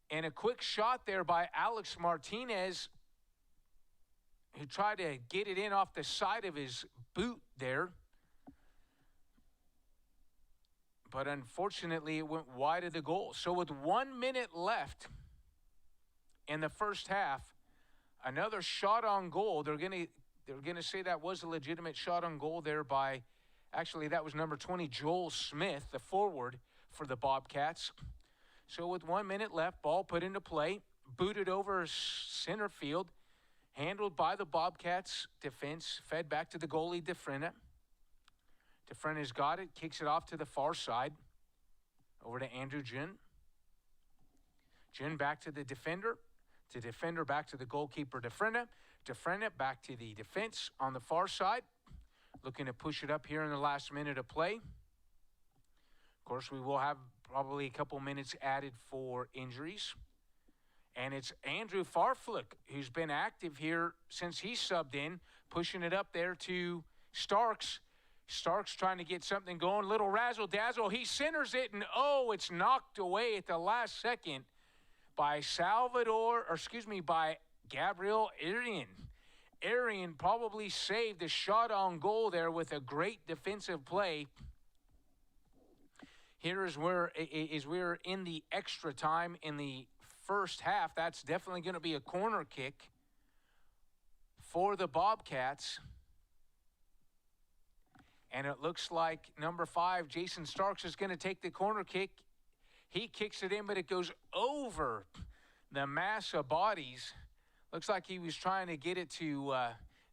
Speaker 1: And a quick shot there by Alex Martinez, who tried to get it in off the side of his boot there. But unfortunately, it went wide of the goal. So with 1 minute left in the first half, another shot on goal. They're gonna say that was a legitimate shot on goal there by, actually that was number 20, Joel Smith, the forward for the Bobcats. So with 1 minute left, ball put into play, booted over center field, handled by the Bobcats defense, fed back to the goalie, DeFrena. DeFrena's got it, kicks it off to the far side, over to Andrew Jun. Jun back to the defender back to the goalkeeper, DeFrena. DeFrena back to the defense on the far side, looking to push it up here in the last minute of play. Of course, we will have probably a couple minutes added for injuries. And it's Andrew Farflick, who's been active here since he subbed in, pushing it up there to Starks. Starks trying to get something going. Little razzle-dazzle. He centers it, and it's knocked away at the last second by by Gabriel Arian. Arian probably saved a shot on goal there with a great defensive play. Here is where we're in the extra time in the first half. That's definitely going to be a corner kick for the Bobcats. And it looks like number 5, Jason Starks, is going to take the corner kick. He kicks it in, but it goes over the mass of bodies. Looks like he was trying to get it to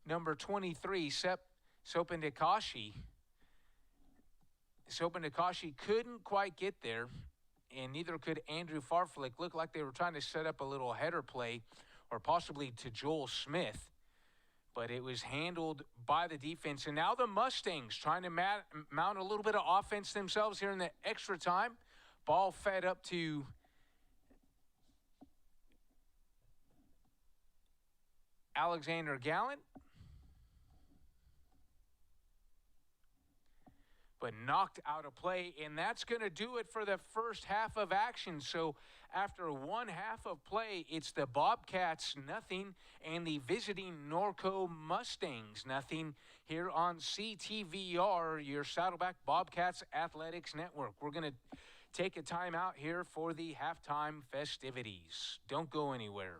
Speaker 1: number 23, Sopen Dakashi. Sopen Dakashi couldn't quite get there, and neither could Andrew Farflick. Looked like they were trying to set up a little header play, or possibly to Joel Smith. But it was handled by the defense. And now the Mustangs trying to mount a little bit of offense themselves here in the extra time. Ball fed up to Alexander Gallant. But knocked out of play, and that's going to do it for the first half of action. So after one half of play, it's the Bobcats nothing and the visiting Norco Mustangs nothing here on CTVR, your Saddleback Bobcats Athletics Network. We're going to take a timeout here for the halftime festivities. Don't go anywhere.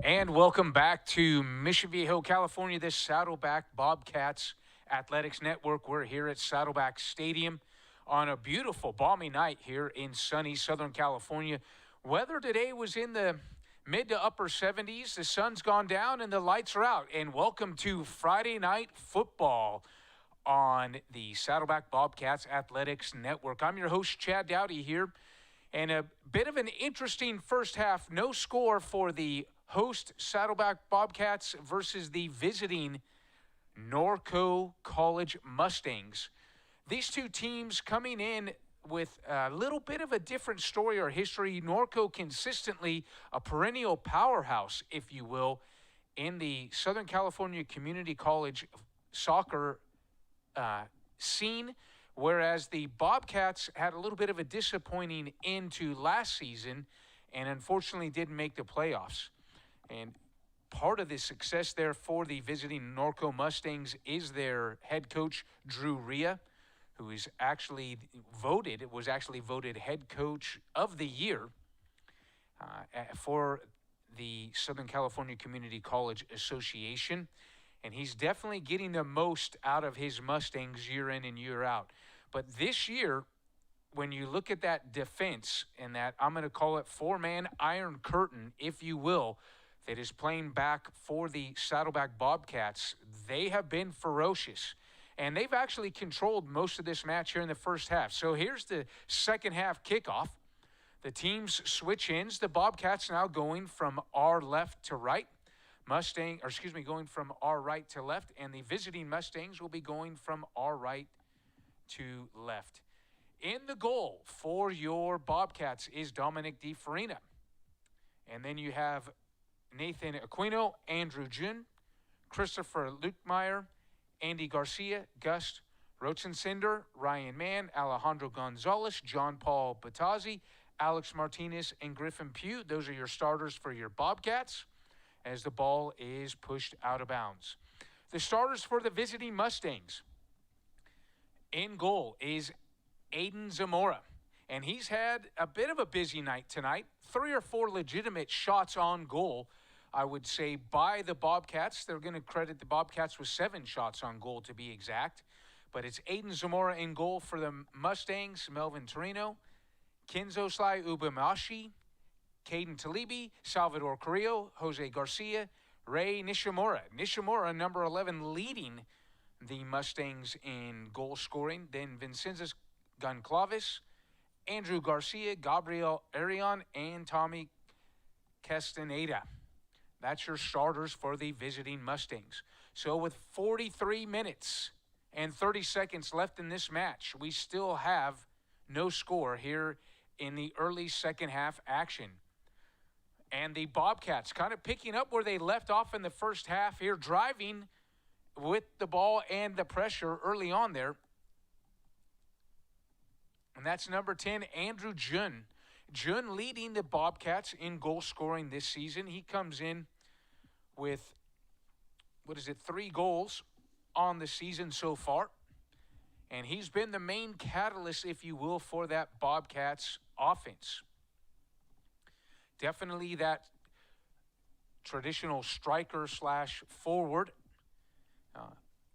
Speaker 1: And welcome back to Mission Viejo, California, this Saddleback Bobcats Athletics Network. We're here at Saddleback Stadium on a beautiful, balmy night here in sunny Southern California. Weather today was in the mid to upper 70s. The sun's gone down and the lights are out. And welcome to Friday Night Football on the Saddleback Bobcats Athletics Network. I'm your host, Chad Dowdy, here. And a bit of an interesting first half. No score for the host Saddleback Bobcats versus the visiting Norco College Mustangs. These two teams coming in with a little bit of a different story or history. Norco consistently a perennial powerhouse, if you will, in the Southern California Community College soccer scene, whereas the Bobcats had a little bit of a disappointing end to last season and unfortunately didn't make the playoffs. And part of the success there for the visiting Norco Mustangs is their head coach, Drew Rhea, who was actually voted head coach of the year for the Southern California Community College Association. And he's definitely getting the most out of his Mustangs year in and year out. But this year, when you look at that defense and that, I'm going to call it four-man iron curtain, if you will, that is playing back for the Saddleback Bobcats, they have been ferocious. And they've actually controlled most of this match here in the first half. So here's the second half kickoff. The teams switch ends. The Bobcats now going from our left to right. Going from our right to left, and the visiting Mustangs will be going from our right to left. In the goal for your Bobcats is Dominic DiFarina. And then you have Nathan Aquino, Andrew Jun, Christopher Lukemeyer, Andy Garcia, Gus Rotsensender, Ryan Mann, Alejandro Gonzalez, John Paul Batazzi, Alex Martinez, and Griffin Pugh. Those are your starters for your Bobcats as the ball is pushed out of bounds. The starters for the visiting Mustangs. In goal is Aiden Zamora, and he's had a bit of a busy night tonight. 3 or 4 legitimate shots on goal, I would say, by the Bobcats. They're going to credit the Bobcats with 7 shots on goal to be exact. But it's Aiden Zamora in goal for the Mustangs, Melvin Torino, Kinzoslai Ubamashi, Caden Talibi, Salvador Carrillo, Jose Garcia, Ray Nishimura. Nishimura, number 11, leading the Mustangs in goal scoring. Then Vincenzo Goncalves, Andrew Garcia, Gabriel Arion, and Tommy Castaneda. That's your starters for the visiting Mustangs. So with 43 minutes and 30 seconds left in this match, we still have no score here in the early second half action. And the Bobcats kind of picking up where they left off in the first half here, driving with the ball and the pressure early on there. And that's number 10, Andrew Jun. Jun leading the Bobcats in goal scoring this season. He comes in with, 3 goals on the season so far. And he's been the main catalyst, if you will, for that Bobcats offense. Definitely that traditional striker / forward,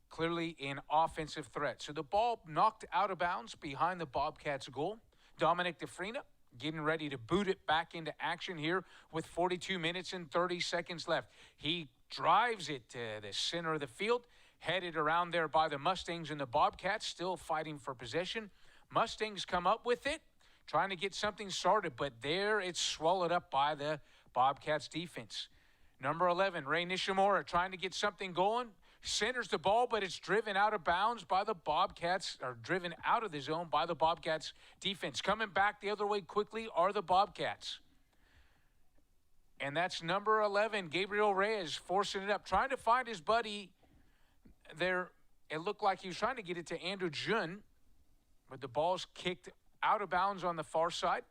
Speaker 1: clearly an offensive threat. So the ball knocked out of bounds behind the Bobcats' goal. Dominic DiFarina getting ready to boot it back into action here with 42 minutes and 30 seconds left. He drives it to the center of the field, headed around there by the Mustangs, and the Bobcats still fighting for possession. Mustangs come up with it, trying to get something started, but there it's swallowed up by the Bobcats defense. Number 11, Ray Nishimura, trying to get something going, centers the ball, but it's driven out of bounds by the Bobcats, or driven out of the zone by the Bobcats defense. Coming back the other way quickly are the Bobcats. And that's number 11, Gabriel Reyes, forcing it up, trying to find his buddy there. It looked like he was trying to get it to Andrew Jun, but the ball's kicked out of bounds on the far side.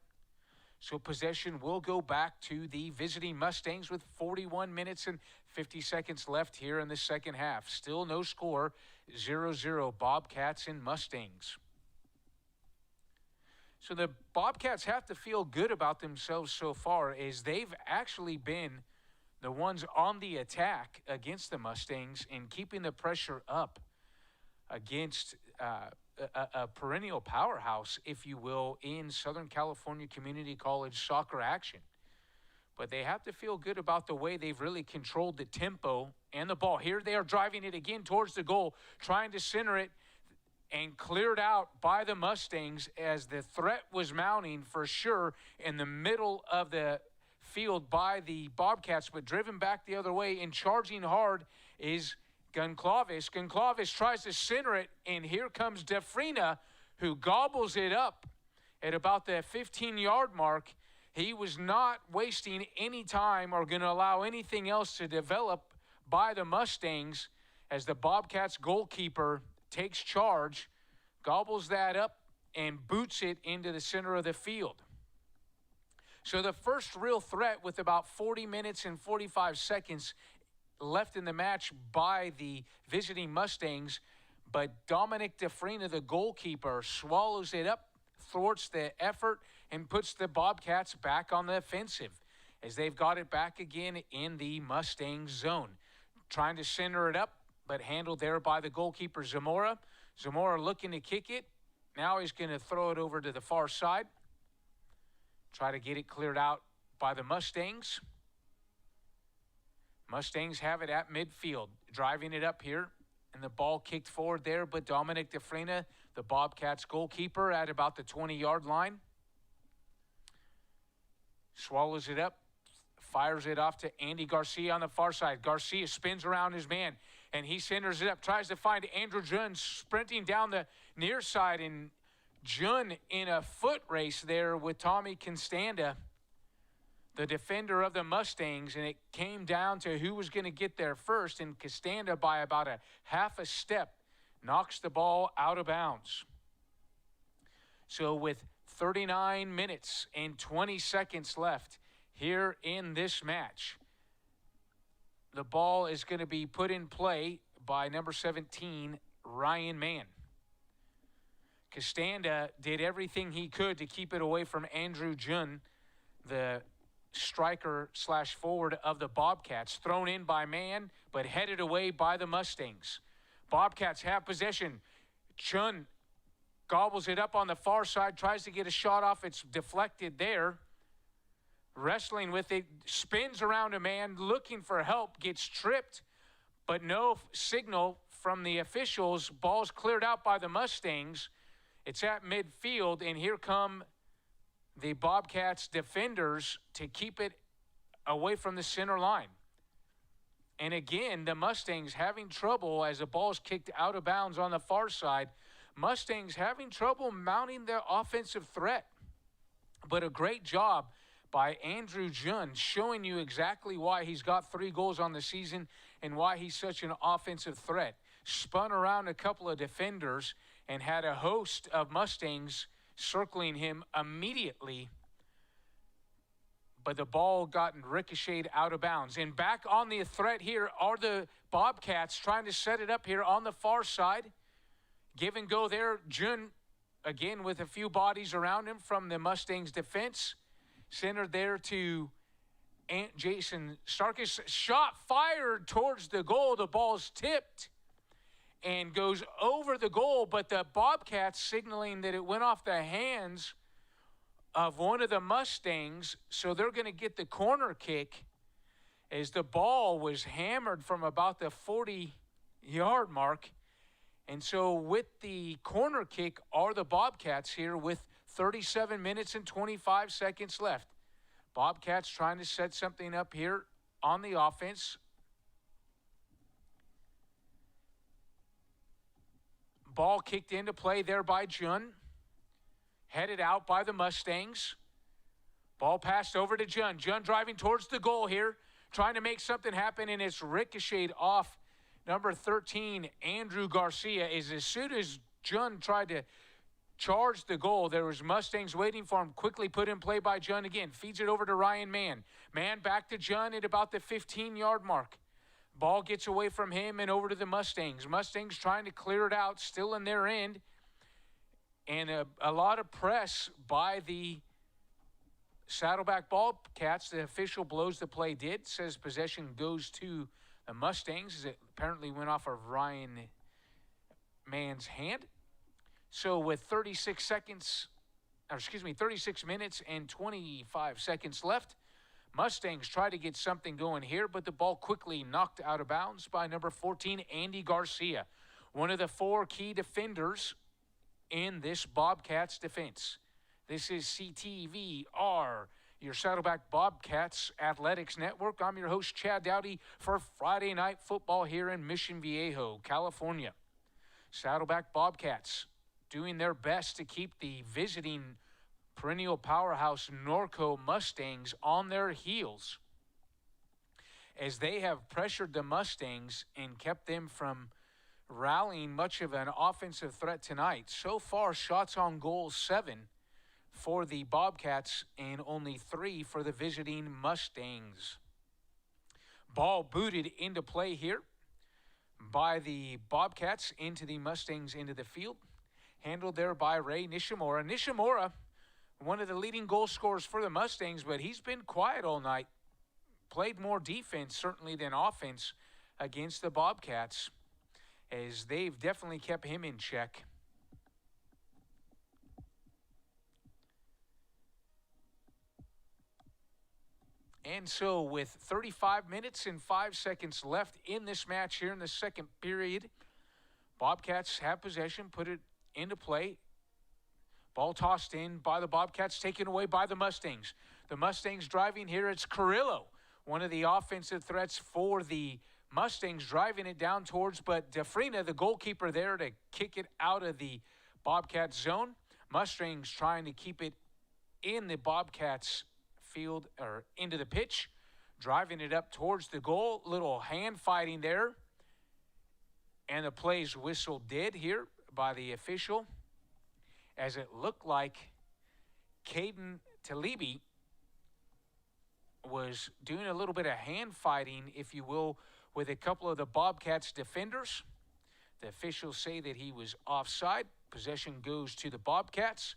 Speaker 1: So possession will go back to the visiting Mustangs with 41 minutes and 50 seconds left here in the second half. Still no score, 0-0 Bobcats and Mustangs. So the Bobcats have to feel good about themselves so far, as they've actually been the ones on the attack against the Mustangs and keeping the pressure up against a perennial powerhouse, if you will, in Southern California Community College soccer action. But they have to feel good about the way they've really controlled the tempo and the ball. Here they are driving it again towards the goal, trying to center it, and cleared out by the Mustangs as the threat was mounting for sure in the middle of the field by the Bobcats, but driven back the other way and charging hard is Goncalves. Goncalves tries to center it, and here comes Defrina, who gobbles it up at about the 15-yard mark. He was not wasting any time or going to allow anything else to develop by the Mustangs as the Bobcats goalkeeper takes charge, gobbles that up, and boots it into the center of the field. So the first real threat with about 40 minutes and 45 seconds left in the match by the visiting Mustangs, but Dominic Defrina, the goalkeeper, swallows it up, thwarts the effort, and puts the Bobcats back on the offensive as they've got it back again in the Mustang zone. Trying to center it up, but handled there by the goalkeeper, Zamora. Zamora looking to kick it. Now he's going to throw it over to the far side. Try to get it cleared out by the Mustangs. Mustangs have it at midfield, driving it up here. And the ball kicked forward there, but Dominic Defrina, the Bobcats goalkeeper, at about the 20-yard line. Swallows it up, fires it off to Andy Garcia on the far side. Garcia spins around his man, and he centers it up, tries to find Andrew Jun sprinting down the near side, and Jun in a foot race there with Tommy Constanda, the defender of the Mustangs, and it came down to who was going to get there first, and Constanda, by about a half a step, knocks the ball out of bounds. So with 39 minutes and 20 seconds left here in this match, the ball is going to be put in play by number 17, Ryan Mann. Constanda did everything he could to keep it away from Andrew Jun, the striker/forward of the Bobcats. Thrown in by Mann, but headed away by the Mustangs. Bobcats have possession. Jun gobbles it up on the far side, tries to get a shot off. It's deflected there. Wrestling with it, spins around a man, looking for help, gets tripped, but no signal from the officials. Ball's cleared out by the Mustangs. It's at midfield, and here come the Bobcats defenders to keep it away from the center line. And again, the Mustangs having trouble as the ball's kicked out of bounds on the far side. Mustangs having trouble mounting their offensive threat. But a great job by Andrew Jun showing you exactly why he's got 3 goals on the season and why he's such an offensive threat. Spun around a couple of defenders and had a host of Mustangs circling him immediately, but the ball got ricocheted out of bounds. And back on the threat here are the Bobcats trying to set it up here on the far side. Give and go there. Jun, again, with a few bodies around him from the Mustangs defense. Centered there to Jason Sarkis. Shot fired towards the goal. The ball's tipped and goes over the goal, but the Bobcats signaling that it went off the hands of one of the Mustangs, so they're going to get the corner kick as the ball was hammered from about the 40-yard mark. And so with the corner kick are the Bobcats here with 37 minutes and 25 seconds left. Bobcats trying to set something up here on the offense. Ball kicked into play there by Jun. Headed out by the Mustangs. Ball passed over to Jun. Jun driving towards the goal here. Trying to make something happen, and it's ricocheted off number 13, Andrew Garcia. As soon as Jun tried to charge the goal, there was Mustangs waiting for him. Quickly put in play by Jun again. Feeds it over to Ryan Mann. Mann back to Jun at about the 15-yard mark. Ball gets away from him and over to the Mustangs. Mustangs trying to clear it out, still in their end. And a lot of press by the Saddleback Bobcats, the official blows the play dead, says possession goes to the Mustangs, as it apparently went off of Ryan Mann's hand. So with 36 minutes and 25 seconds left, Mustangs try to get something going here, but the ball quickly knocked out of bounds by number 14, Andy Garcia, one of the 4 key defenders in this Bobcats defense. This is CTVR, your Saddleback Bobcats Athletics Network. I'm your host, Chad Dowdy, for Friday Night Football here in Mission Viejo, California. Saddleback Bobcats doing their best to keep the visiting perennial powerhouse Norco Mustangs on their heels, as they have pressured the Mustangs and kept them from rallying much of an offensive threat tonight. So far, shots on goal 7 for the Bobcats and only 3 for the visiting Mustangs. Ball booted into play here by the Bobcats into the Mustangs into the field. Handled there by Ray Nishimura. Nishimura, one of the leading goal scorers for the Mustangs, but he's been quiet all night. Played more defense, certainly, than offense against the Bobcats, as they've definitely kept him in check. And so with 35 minutes and 5 seconds left in this match here in the second period, Bobcats have possession, put it into play. Ball tossed in by the Bobcats, taken away by the Mustangs. The Mustangs driving here, it's Carrillo, one of the offensive threats for the Mustangs, driving it down towards, but DeFrina, the goalkeeper, there to kick it out of the Bobcats zone. Mustangs trying to keep it in the Bobcats field, or into the pitch, driving it up towards the goal. Little hand fighting there, and the play's whistled dead here by the official, as it looked like Caden Talibi was doing a little bit of hand fighting, if you will, with a couple of the Bobcats defenders. The officials say that he was offside. Possession goes to the Bobcats.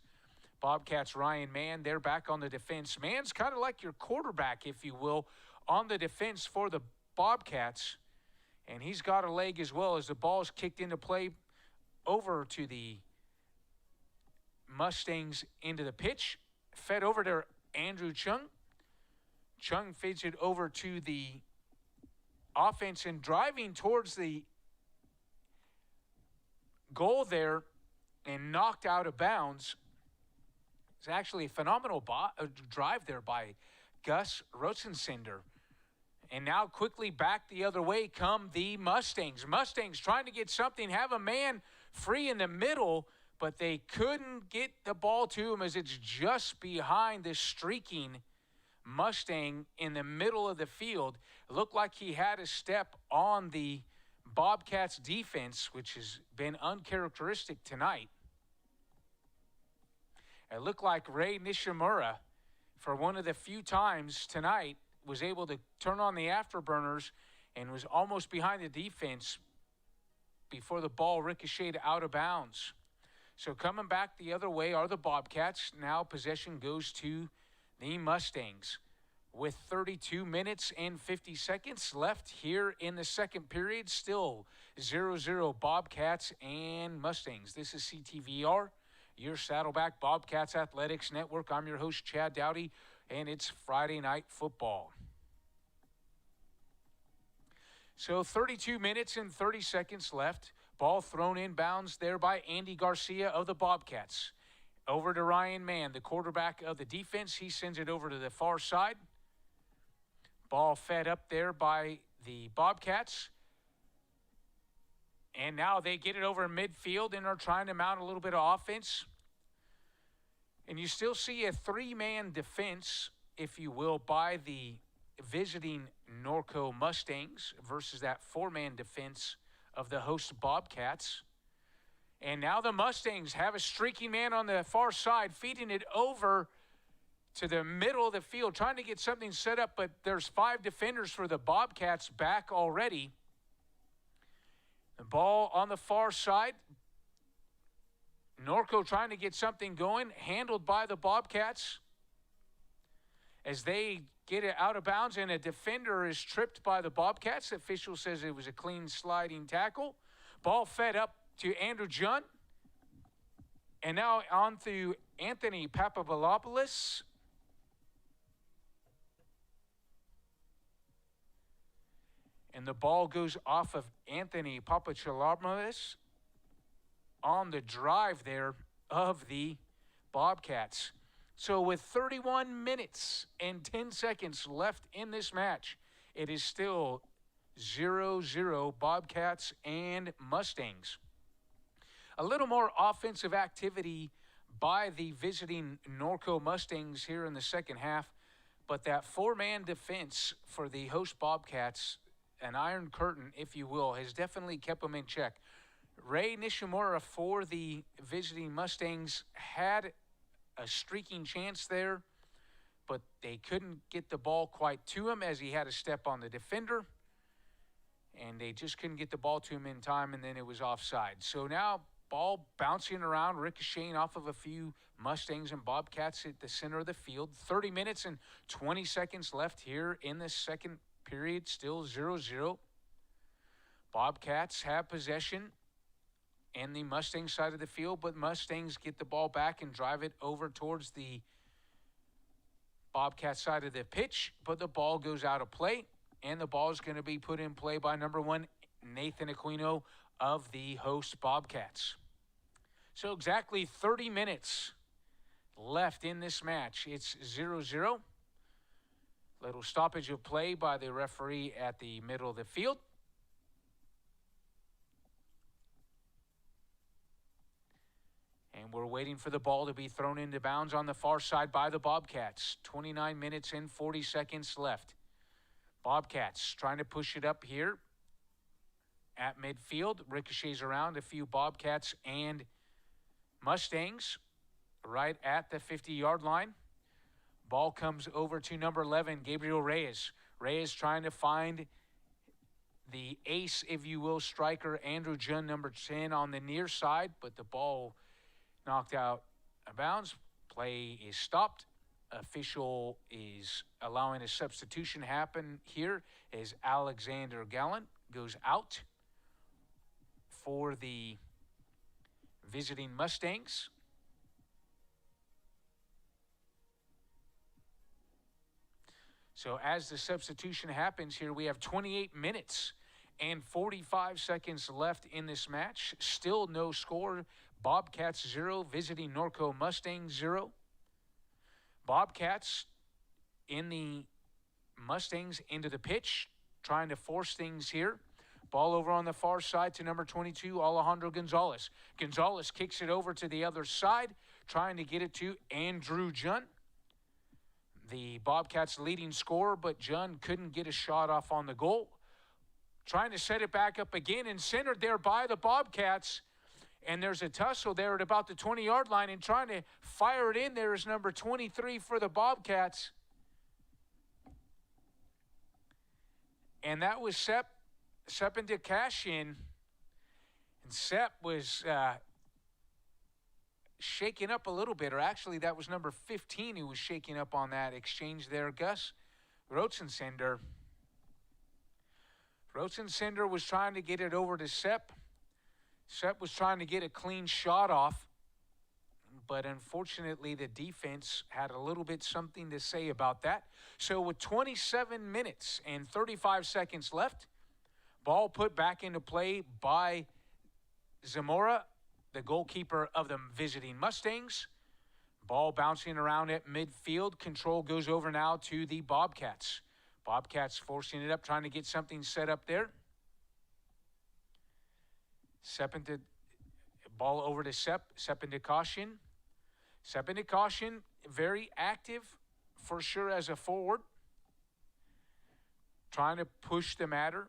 Speaker 1: Bobcats Ryan Mann, they're back on the defense. Mann's kind of like your quarterback, if you will, on the defense for the Bobcats. And he's got a leg as well, as the ball's kicked into play over to the Mustangs into the pitch. Fed over to Andrew Chung. Chung feeds it over to the offense, and driving towards the goal there and knocked out of bounds. It's actually a phenomenal drive there by Gus Rotsensender. And now quickly back the other way come the Mustangs. Mustangs trying to get something, have a man free in the middle, but they couldn't get the ball to him, as it's just behind the streaking Mustang in the middle of the field. It looked like he had a step on the Bobcats defense, which has been uncharacteristic tonight. It looked like Ray Nishimura, for one of the few times tonight, was able to turn on the afterburners and was almost behind the defense before the ball ricocheted out of bounds. So coming back the other way are the Bobcats. Now possession goes to the Mustangs, with 32 minutes and 50 seconds left here in the second period. Still 0-0 Bobcats and Mustangs. This is CTVR, your Saddleback Bobcats Athletics Network. I'm your host, Chad Dowdy, and it's Friday Night Football. So 32 minutes and 30 seconds left. Ball thrown in bounds there by Andy Garcia of the Bobcats. Over to Ryan Mann, the quarterback of the defense. He sends it over to the far side. Ball fed up there by the Bobcats. And now they get it over in midfield and are trying to mount a little bit of offense. And you still see a 3-man defense, if you will, by the visiting Norco Mustangs versus that 4-man defense of the host Bobcats. And now the Mustangs have a streaking man on the far side, feeding it over to the middle of the field, trying to get something set up, but there's 5 defenders for the Bobcats back already. The ball on the far side. Norco trying to get something going, handled by the Bobcats. as they get it out of bounds, and a defender is tripped by the Bobcats. The official says it was a clean sliding tackle. Ball fed up to Andrew Junt. And now on to Anthony Papadopoulos. And the ball goes off of Anthony Papadopoulos on the drive there of the Bobcats. So with 31 minutes and 10 seconds left in this match, it is still 0-0 Bobcats and Mustangs. A little more offensive activity by the visiting Norco Mustangs here in the second half, but that four-man defense for the host Bobcats, an iron curtain, if you will, has definitely kept them in check. Ray Nishimura for the visiting Mustangs had a streaking chance there, but they couldn't get the ball quite to him as he had a step on the defender, and they just couldn't get the ball to him in time, and then it was offside. So now ball bouncing around, ricocheting off of a few Mustangs and Bobcats at the center of the field. 30 minutes and 20 seconds left here in the second period, still 0-0. Bobcats have possession in the Mustang side of the field, but Mustangs get the ball back and drive it over towards the Bobcat side of the pitch, but the ball goes out of play, and the ball is going to be put in play by number 1, Nathan Aquino of the host Bobcats. So exactly 30 minutes left in this match. It's 0-0. Little stoppage of play by the referee at the middle of the field. And we're waiting for the ball to be thrown into bounds on the far side by the Bobcats. 29 minutes and 40 seconds left. Bobcats trying to push it up here at midfield. Ricochets around a few Bobcats and Mustangs right at the 50-yard line. Ball comes over to number 11, Gabriel Reyes. Reyes trying to find the ace, if you will, striker, Andrew Jun, number 10, on the near side, but the ball knocked out of bounds. Play is stopped. Official is allowing a substitution happen here as Alexander Gallant goes out for the visiting Mustangs. So as the substitution happens here, we have 28 minutes and 45 seconds left in this match. Still no score. Bobcats 0, visiting Norco Mustangs 0. Bobcats in the Mustangs into the pitch, trying to force things here. Ball over on the far side to number 22, Alejandro Gonzalez. Gonzalez kicks it over to the other side, trying to get it to Andrew Jun, the Bobcats' leading scorer, but Jun couldn't get a shot off on the goal. Trying to set it back up again and centered there by the Bobcats. And there's a tussle there at about the 20-yard line, and trying to fire it in there is number 23 for the Bobcats. And that was Sepp and Dekashin. And Sepp was shaking up a little bit, or actually that was number 15 who was shaking up on that exchange there, Gus Rotsensender. Rotsensender was trying to get it over to Sepp. Sepp was trying to get a clean shot off, but unfortunately the defense had a little bit something to say about that. So with 27 minutes and 35 seconds left, ball put back into play by Zamora, the goalkeeper of the visiting Mustangs. Ball bouncing around at midfield. Control goes over now to the Bobcats. Bobcats forcing it up, trying to get something set up there. Sepp into ball over to Sepp into caution. Sepp into caution, very active for sure as a forward. Trying to push the matter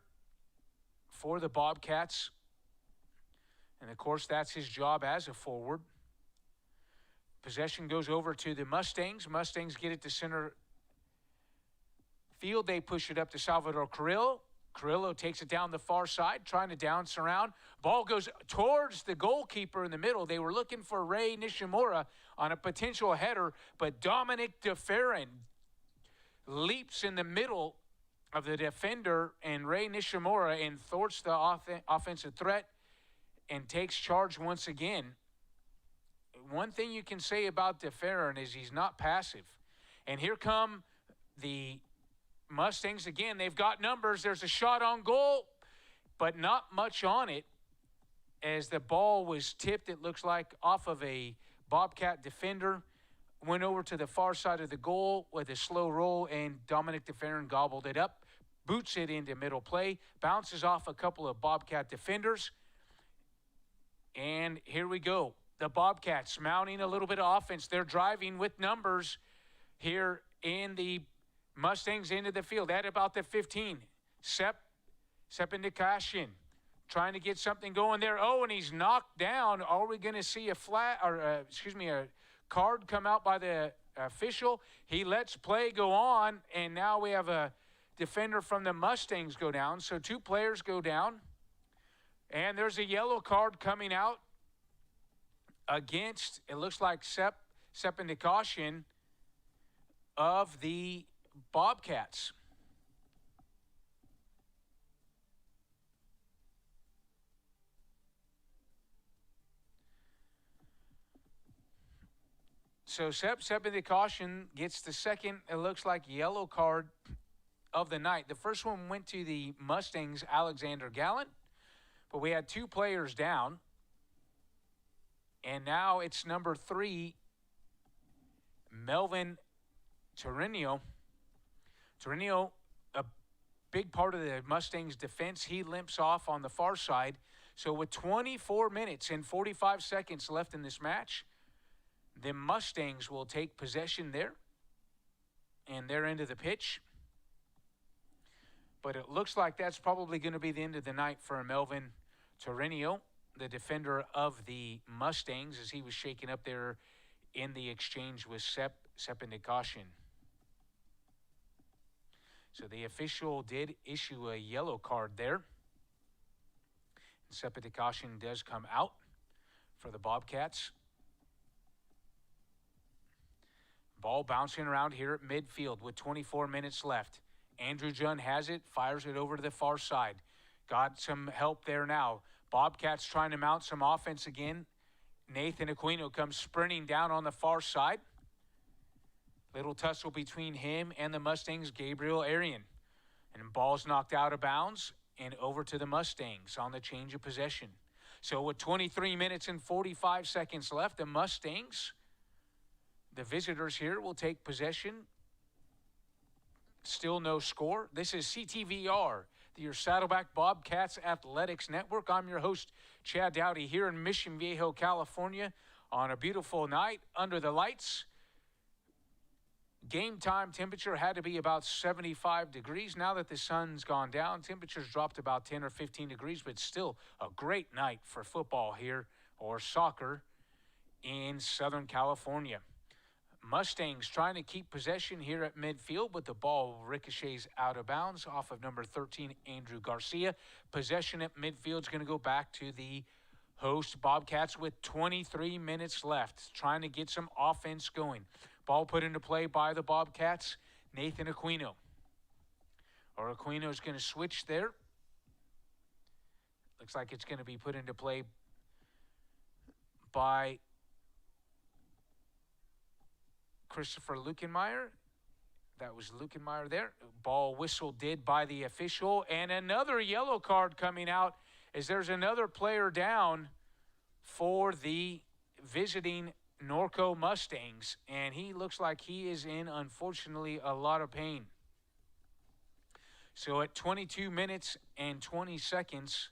Speaker 1: for the Bobcats. And of course, that's his job as a forward. Possession goes over to the Mustangs. Mustangs get it to center field. They push it up to Salvador Carrillo. Carrillo takes it down the far side, trying to dance around. Ball goes towards the goalkeeper in the middle. They were looking for Ray Nishimura on a potential header, but Dominic DeFerrin leaps in the middle of the defender and Ray Nishimura and thwarts the offensive threat and takes charge once again. One thing you can say about DeFerrin is he's not passive. And here come the Mustangs again. They've got numbers. There's a shot on goal, but not much on it as the ball was tipped, it looks like, off of a Bobcat defender. Went over to the far side of the goal with a slow roll, and Dominic DeFerrin gobbled it up, boots it into middle play, bounces off a couple of Bobcat defenders. And here we go. The Bobcats mounting a little bit of offense. They're driving with numbers here in the Mustangs into the field at about the 15. Sependikashian trying to get something going there. Oh, and he's knocked down. Are we going to see a card come out by the official? He lets play go on, and now we have a defender from the Mustangs go down. So 2 players go down, and there's a yellow card coming out against, it looks like Sependikashian of the Bobcats. So Sependikashian gets the second, it looks like, yellow card of the night. The first one went to the Mustangs, Alexander Gallant, but we had 2 players down. And now it's number 3, Melvin Torino. Torino, a big part of the Mustangs' defense. He limps off on the far side. So with 24 minutes and 45 seconds left in this match, the Mustangs will take possession there and their end of the pitch. But it looks like that's probably going to be the end of the night for Melvin Torino, the defender of the Mustangs, as he was shaken up there in the exchange with Sependikashian. So the official did issue a yellow card there. Sependikashian does come out for the Bobcats. Ball bouncing around here at midfield with 24 minutes left. Andrew Junn has it, fires it over to the far side. Got some help there now. Bobcats trying to mount some offense again. Nathan Aquino comes sprinting down on the far side. Little tussle between him and the Mustangs, Gabriel Arian. And ball's knocked out of bounds and over to the Mustangs on the change of possession. So with 23 minutes and 45 seconds left, the Mustangs, the visitors here, will take possession. Still no score. This is CTVR, your Saddleback Bobcats Athletics Network. I'm your host, Chad Dowdy, here in Mission Viejo, California, on a beautiful night under the lights. Game time temperature had to be about 75 degrees. Now that the sun's gone down, temperatures dropped about 10 or 15 degrees, but still a great night for football here, or soccer, in Southern California. Mustangs trying to keep possession here at midfield, but the ball ricochets out of bounds off of number 13, Andrew Garcia. Possession at midfield is going to go back to the host Bobcats with 23 minutes left, trying to get some offense going. Ball put into play by the Bobcats, Nathan Aquino. Or Aquino's going to switch there. Looks like it's going to be put into play by Christopher Lukenmeyer. That was Lukenmeyer there. Ball whistle did by the official. And another yellow card coming out as there's another player down for the visiting Norco Mustangs. And he looks like he is in, unfortunately, a lot of pain. So at 22 minutes and 20 seconds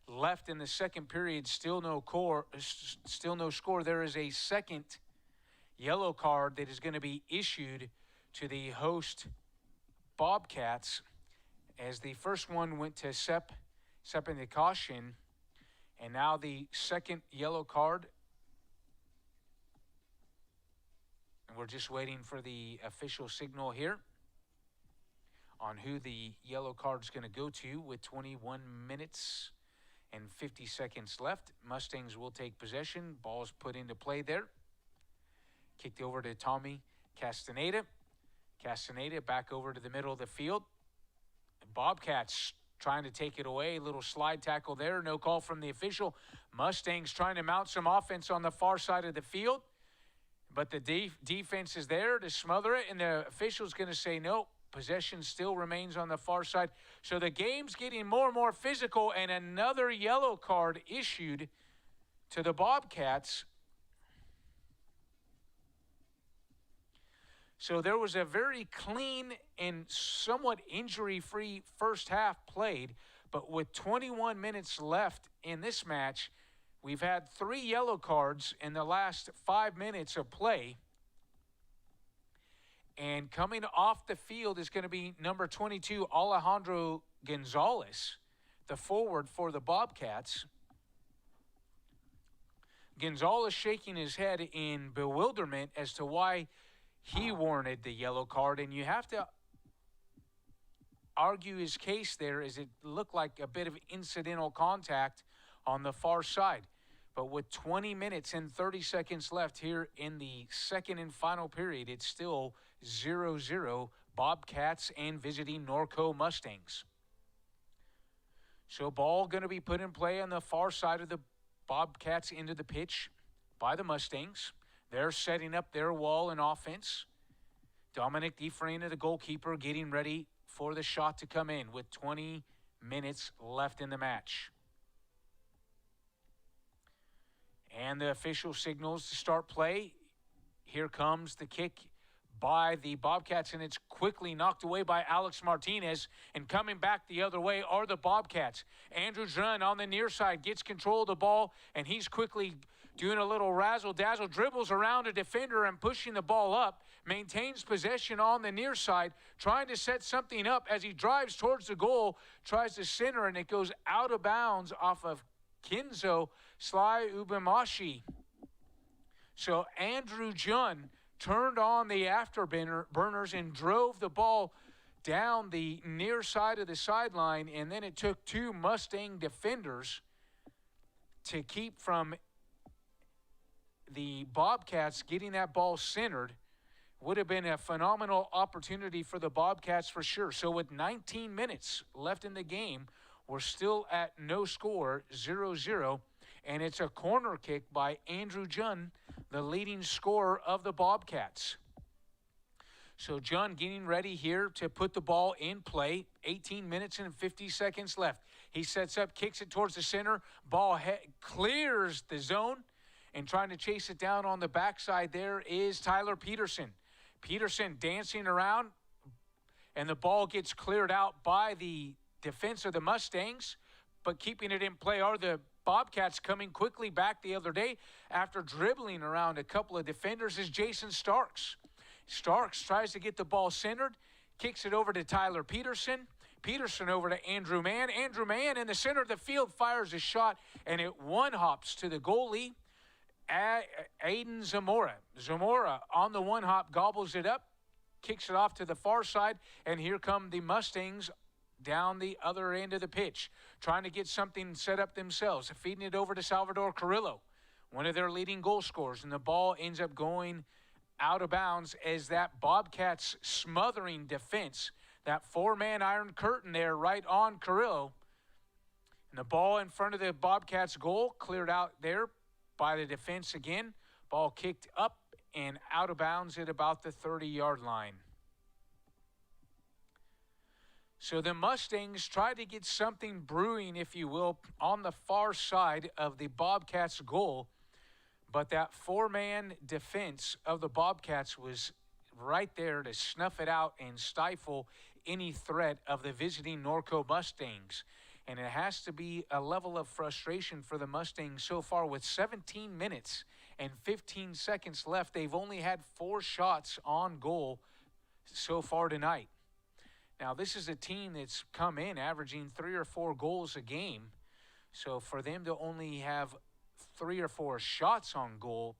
Speaker 1: left in the second period, still no score. There is a second yellow card that is going to be issued to the host Bobcats, as the first one went to Sependikashian, and now the second yellow card. And we're just waiting for the official signal here on who the yellow card is going to go to with 21 minutes and 50 seconds left. Mustangs will take possession. Ball's put into play there. Kicked over to Tommy Castaneda. Castaneda back over to the middle of the field. Bobcats trying to take it away. Little slide tackle there. No call from the official. Mustangs trying to mount some offense on the far side of the field. But the defense is there to smother it, and the official's going to say no. Possession still remains on the far side. So the game's getting more and more physical, and another yellow card issued to the Bobcats. So there was a very clean and somewhat injury-free first half played, but with 21 minutes left in this match, we've had 3 yellow cards in the last 5 minutes of play. And coming off the field is going to be number 22, Alejandro Gonzalez, the forward for the Bobcats. Gonzalez shaking his head in bewilderment as to why he warranted the yellow card, and you have to argue his case there as it looked like a bit of incidental contact on the far side. But with 20 minutes and 30 seconds left here in the second and final period, it's still 0-0 Bobcats and visiting Norco Mustangs. So ball going to be put in play on the far side of the Bobcats into the pitch by the Mustangs. They're setting up their wall in offense. Dominic DeFrena, the goalkeeper, getting ready for the shot to come in with 20 minutes left in the match. And the official signals to start play. Here comes the kick by the Bobcats, and it's quickly knocked away by Alex Martinez. And coming back the other way are the Bobcats. Andrew Junn on the near side gets control of the ball, and he's quickly doing a little razzle-dazzle, dribbles around a defender and pushing the ball up, maintains possession on the near side, trying to set something up as he drives towards the goal, tries to center, and it goes out of bounds off of Kinzo Sly Ubamashi. So Andrew Junn turned on the afterburners and drove the ball down the near side of the sideline, and then it took 2 Mustang defenders to keep from the Bobcats getting that ball centered. Would have been a phenomenal opportunity for the Bobcats for sure. So with 19 minutes left in the game, we're still at no score, 0-0, and it's a corner kick by Andrew Junn, the leading scorer of the Bobcats. So Junn getting ready here to put the ball in play. 18 minutes and 50 seconds left. He sets up, kicks it towards the center. Ball clears the zone, and trying to chase it down on the backside there is Tyler Peterson. Peterson dancing around, and the ball gets cleared out by the defense of the Mustangs, but keeping it in play are the Bobcats. Coming quickly back the other day after dribbling around a couple of defenders is Jason Starks. Starks tries to get the ball centered, kicks it over to Tyler Peterson. Peterson over to Andrew Mann. Andrew Mann in the center of the field fires a shot, and it one-hops to the goalie, Aiden Zamora. Zamora on the one-hop gobbles it up, kicks it off to the far side, and here come the Mustangs down the other end of the pitch, trying to get something set up themselves, feeding it over to Salvador Carrillo, one of their leading goal scorers, and the ball ends up going out of bounds as that Bobcats smothering defense, that 4-man iron curtain there right on Carrillo, and the ball in front of the Bobcats goal cleared out there by the defense again. Ball kicked up and out of bounds at about the 30-yard line. So the Mustangs tried to get something brewing, if you will, on the far side of the Bobcats goal, but that 4-man defense of the Bobcats was right there to snuff it out and stifle any threat of the visiting Norco Mustangs. And it has to be a level of frustration for the Mustangs so far. With 17 minutes and 15 seconds left, they've only had 4 shots on goal so far tonight. Now, this is a team that's come in averaging 3 or 4 goals a game. So for them to only have 3 or 4 shots on goal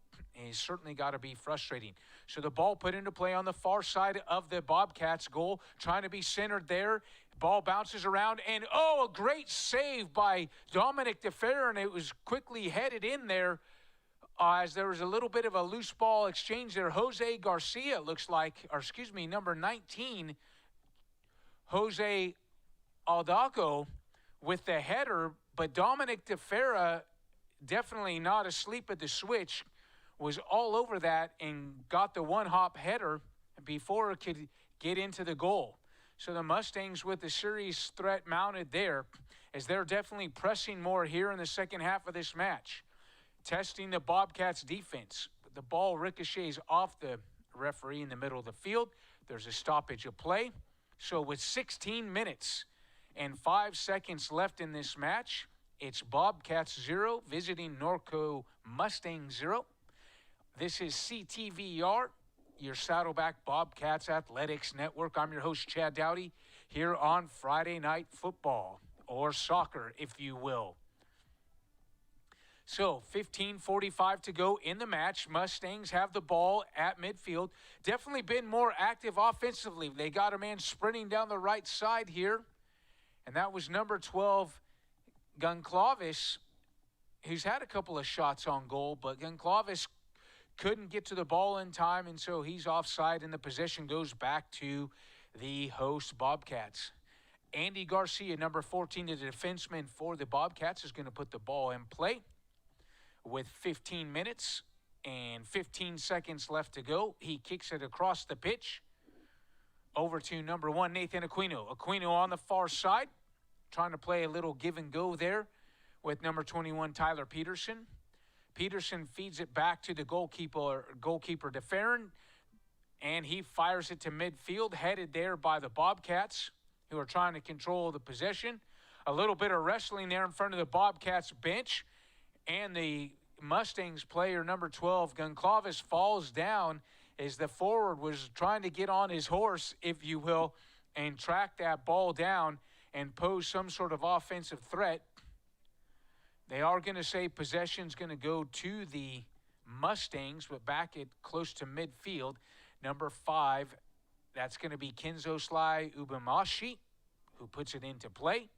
Speaker 1: is certainly got to be frustrating. So the ball put into play on the far side of the Bobcats goal, trying to be centered there. Ball bounces around, and a great save by Dominic DeFerrin, and it was quickly headed in there As there was a little bit of a loose ball exchange there. Jose Garcia looks like, or excuse me, number 19, Jose Aldaco with the header, but Dominic DeFera, definitely not asleep at the switch, was all over that and got the one-hop header before it could get into the goal. So the Mustangs with the serious threat mounted there, as they're definitely pressing more here in the second half of this match. Testing the Bobcats defense. The ball ricochets off the referee in the middle of the field. There's a stoppage of play. So with 16 minutes and 5 seconds left in this match, it's Bobcats 0 visiting Norco Mustang 0. This is CTVR, your Saddleback Bobcats Athletics Network. I'm your host, Chad Dowdy, here on Friday Night Football, or soccer, if you will. So 15:45 to go in the match. Mustangs have the ball at midfield. Definitely been more active offensively. They got a man sprinting down the right side here, and that was number 12, Goncalves, who's had a couple of shots on goal, but Goncalves couldn't get to the ball in time, and so he's offside, and the possession goes back to the host Bobcats. Andy Garcia, number 14, the defenseman for the Bobcats, is going to put the ball in play with 15 minutes and 15 seconds left to go. He kicks it across the pitch over to number 1, Nathan Aquino. Aquino on the far side, trying to play a little give and go there with number 21, Tyler Peterson. Peterson feeds it back to the goalkeeper DeFerrin, and he fires it to midfield, headed there by the Bobcats, who are trying to control the possession. A little bit of wrestling there in front of the Bobcats bench, and the Mustangs player, number 12, Goncalves, falls down as the forward was trying to get on his horse, if you will, and track that ball down and pose some sort of offensive threat. They are going to say possession's going to go to the Mustangs, but back at close to midfield. Number 5, that's going to be Kinzoslai Ubamashi, who puts it into play.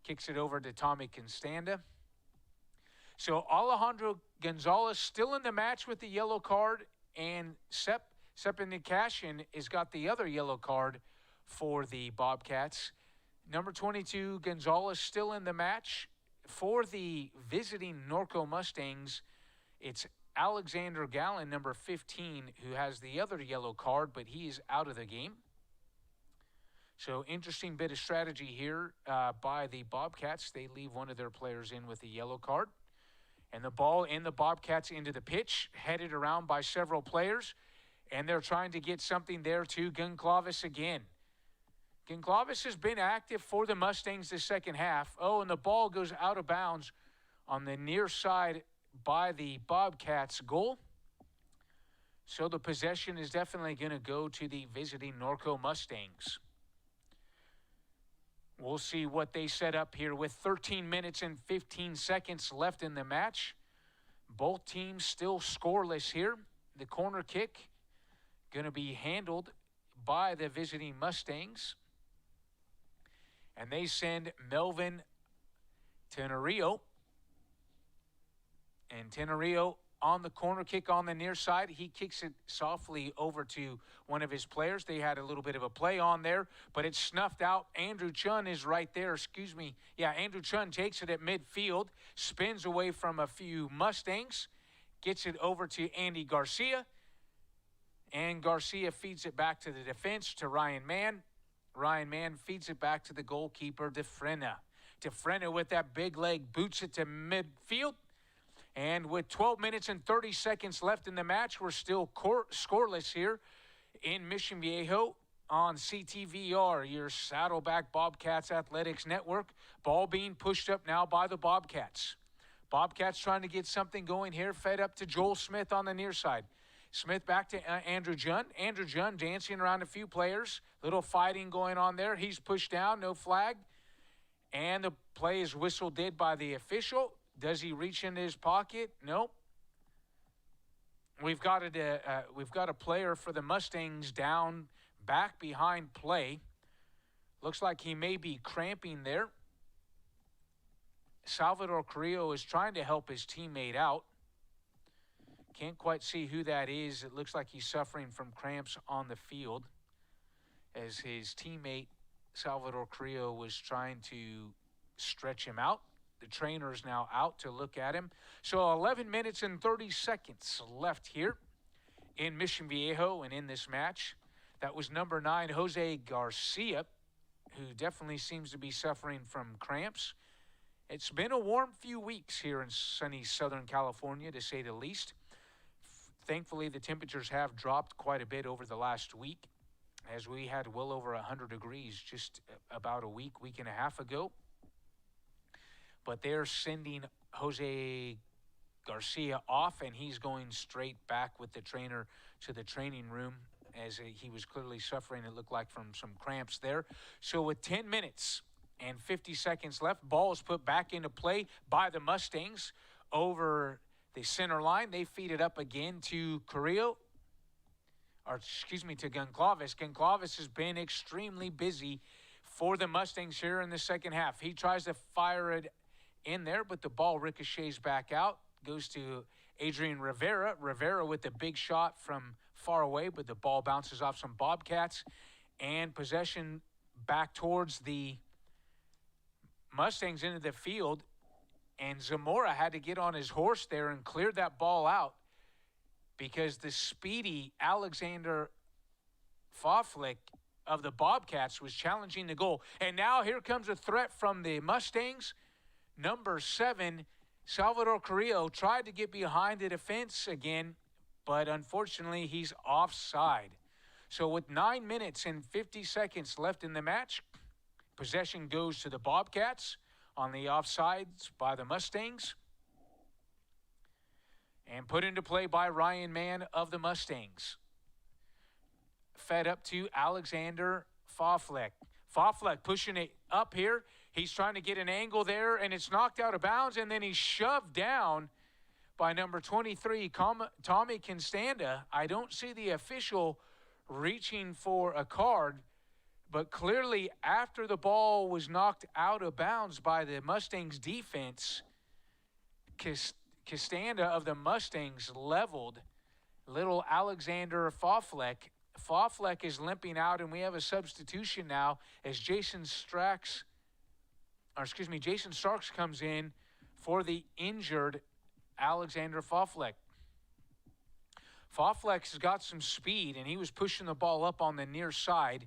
Speaker 1: Kicks it over to Tommy Constanda. So Alejandro Gonzalez still in the match with the yellow card, and Sepa Nikashin has got the other yellow card for the Bobcats. Number 22, Gonzalez, still in the match. For the visiting Norco Mustangs, it's Alexander Gallen, number 15, who has the other yellow card, but he is out of the game. So interesting bit of strategy here by the Bobcats. They leave one of their players in with a yellow card. And the ball in the Bobcats into the pitch, headed around by several players. And they're trying to get something there to Goncalves again. Goncalves has been active for the Mustangs this second half. Oh, and the ball goes out of bounds on the near side by the Bobcats goal. So the possession is definitely going to go to the visiting Norco Mustangs. We'll see what they set up here with 13 minutes and 15 seconds left in the match. Both teams still scoreless here. The corner kick going to be handled by the visiting Mustangs. And they send Melvin Tenorio. And Tenorio on the corner kick on the near side. He kicks it softly over to one of his players. They had a little bit of a play on there, but it's snuffed out. Andrew Chun is right there. Andrew Chun takes it at midfield, spins away from a few Mustangs, gets it over to Andy Garcia, and Garcia feeds it back to the defense to Ryan Mann. Ryan Mann feeds it back to the goalkeeper, DeFrena. DeFrena with that big leg boots it to midfield. And with 12 minutes and 30 seconds left in the match, we're still scoreless here in Mission Viejo on CTVR, your Saddleback Bobcats Athletics Network. Ball being pushed up now by the Bobcats. Bobcats trying to get something going here, fed up to Joel Smith on the near side. Smith back to Andrew Jun. Andrew Jun dancing around a few players. Little fighting going on there. He's pushed down, no flag. And the play is whistled dead by the official. Does he reach into his pocket? Nope. We've got a player for the Mustangs down back behind play. Looks like he may be cramping there. Salvador Carrillo is trying to help his teammate out. Can't quite see who that is. It looks like he's suffering from cramps on the field as his teammate Salvador Carrillo was trying to stretch him out. The trainer is now out to look at him. So 11 minutes and 30 seconds left here in Mission Viejo and in this match. That was number 9, Jose Garcia, who definitely seems to be suffering from cramps. It's been a warm few weeks here in sunny Southern California, to say the least. Thankfully, the temperatures have dropped quite a bit over the last week, as we had well over 100 degrees just about a week and a half ago. But they're sending Jose Garcia off, and he's going straight back with the trainer to the training room, as he was clearly suffering, it looked like, from some cramps there. So with 10 minutes and 50 seconds left, ball is put back into play by the Mustangs over the center line. They feed it up again to Carrillo, to Goncalves. Goncalves has been extremely busy for the Mustangs here in the second half. He tries to fire it in there, but the ball ricochets back out, goes to Adrian Rivera. Rivera with the big shot from far away, but the ball bounces off some Bobcats, and possession back towards the Mustangs into the field, and Zamora had to get on his horse there and clear that ball out because the speedy Alexander Faflick of the Bobcats was challenging the goal. And now here comes a threat from the Mustangs. Number 7, Salvador Carrillo tried to get behind the defense again, but unfortunately he's offside. So with 9 minutes and 50 seconds left in the match, possession goes to the Bobcats on the offsides by the Mustangs, and put into play by Ryan Mann of the Mustangs. Fed up to Alexander Faflick. Faflick pushing it up here. He's trying to get an angle there, and it's knocked out of bounds, and then he's shoved down by number 23, Tommy Constanda. I don't see the official reaching for a card, but clearly after the ball was knocked out of bounds by the Mustangs defense, Castanda of the Mustangs leveled little Alexander Faflick. Faflick is limping out, and we have a substitution now as Jason Starks comes in for the injured Alexander Faflick. Faflick's got some speed, and he was pushing the ball up on the near side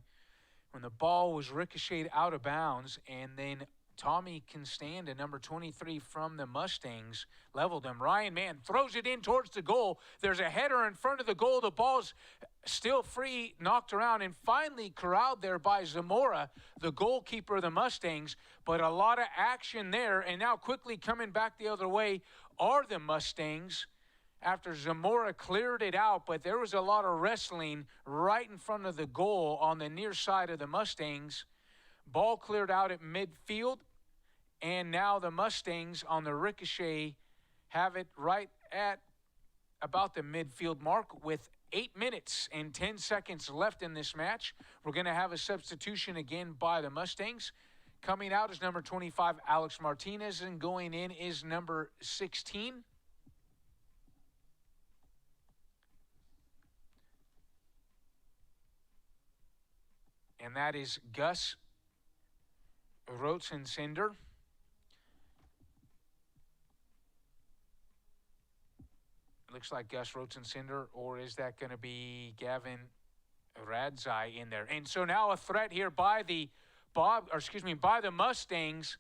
Speaker 1: when the ball was ricocheted out of bounds, and then Tommy Constanda, number 23 from the Mustangs, leveled him. Ryan Mann throws it in towards the goal. There's a header in front of the goal. The ball's still free, knocked around, and finally corralled there by Zamora, the goalkeeper of the Mustangs. But a lot of action there, and now quickly coming back the other way are the Mustangs after Zamora cleared it out. But there was a lot of wrestling right in front of the goal on the near side of the Mustangs. Ball cleared out at midfield, and now the Mustangs on the ricochet have it right at about the midfield mark with 8 minutes and 10 seconds left in this match. We're going to have a substitution again by the Mustangs. Coming out is number 25, Alex Martinez, and going in is number 16. And that is Gus Rotsensender. Looks like Gus Rotsensender, or is that going to be Gavin Radzai in there? And so now a threat here by the Mustangs.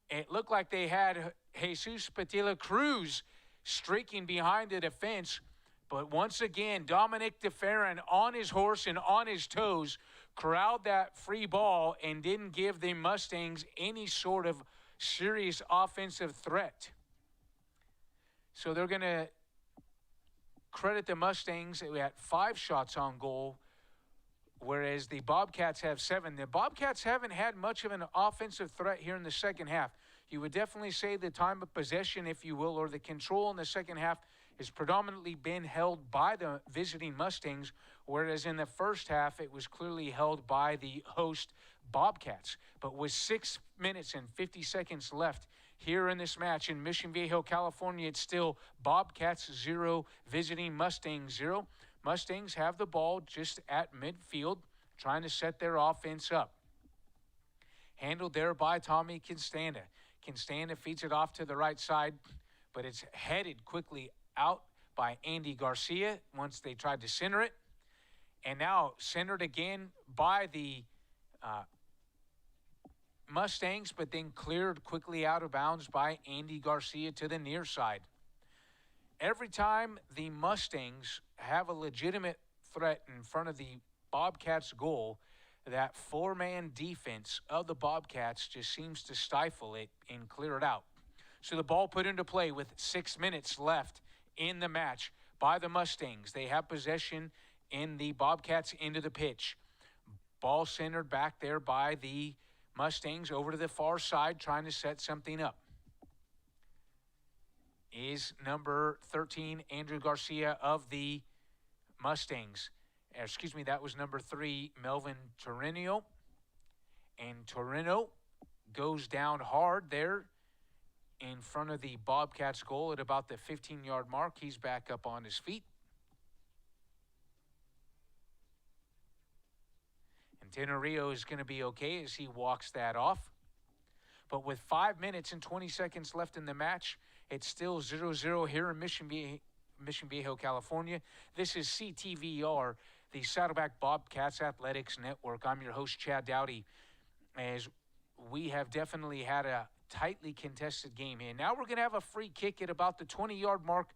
Speaker 1: It looked like they had Jesus Patilla Cruz streaking behind the defense, but once again, Dominic DeFerrin on his horse and on his toes corralled that free ball and didn't give the Mustangs any sort of serious offensive threat. So they're going to credit the Mustangs at 5 shots on goal, whereas the Bobcats have 7. The Bobcats haven't had much of an offensive threat here in the second half. You would definitely say the time of possession, if you will, or the control in the second half has predominantly been held by the visiting Mustangs, whereas in the first half it was clearly held by the host Bobcats. But with 6 minutes and 50 seconds left here in this match in Mission Viejo, California, it's still Bobcats 0, visiting Mustangs 0. Mustangs have the ball just at midfield, trying to set their offense up. Handled there by Tommy Constanda. Constanda feeds it off to the right side, but it's headed quickly out by Andy Garcia once they tried to center it. And now centered again by the Mustangs, but then cleared quickly out of bounds by Andy Garcia to the near side. Every time the Mustangs have a legitimate threat in front of the Bobcats' goal, that four-man defense of the Bobcats just seems to stifle it and clear it out. So the ball put into play with 6 minutes left in the match by the Mustangs. They have possession in the Bobcats' end of the pitch. Ball centered back there by the Mustangs over to the far side, trying to set something up. Is number 13, Andrew Garcia of the Mustangs. Excuse me, that was number 3, Melvin Torino. And Torino goes down hard there in front of the Bobcats goal at about the 15-yard mark. He's back up on his feet. And Tenorio is going to be okay as he walks that off. But with 5 minutes and 20 seconds left in the match, it's still 0-0 here in Mission Viejo, California. This is CTVR, the Saddleback Bobcats Athletics Network. I'm your host, Chad Dowdy, as we have definitely had a tightly contested game here. Now we're going to have a free kick at about the 20-yard mark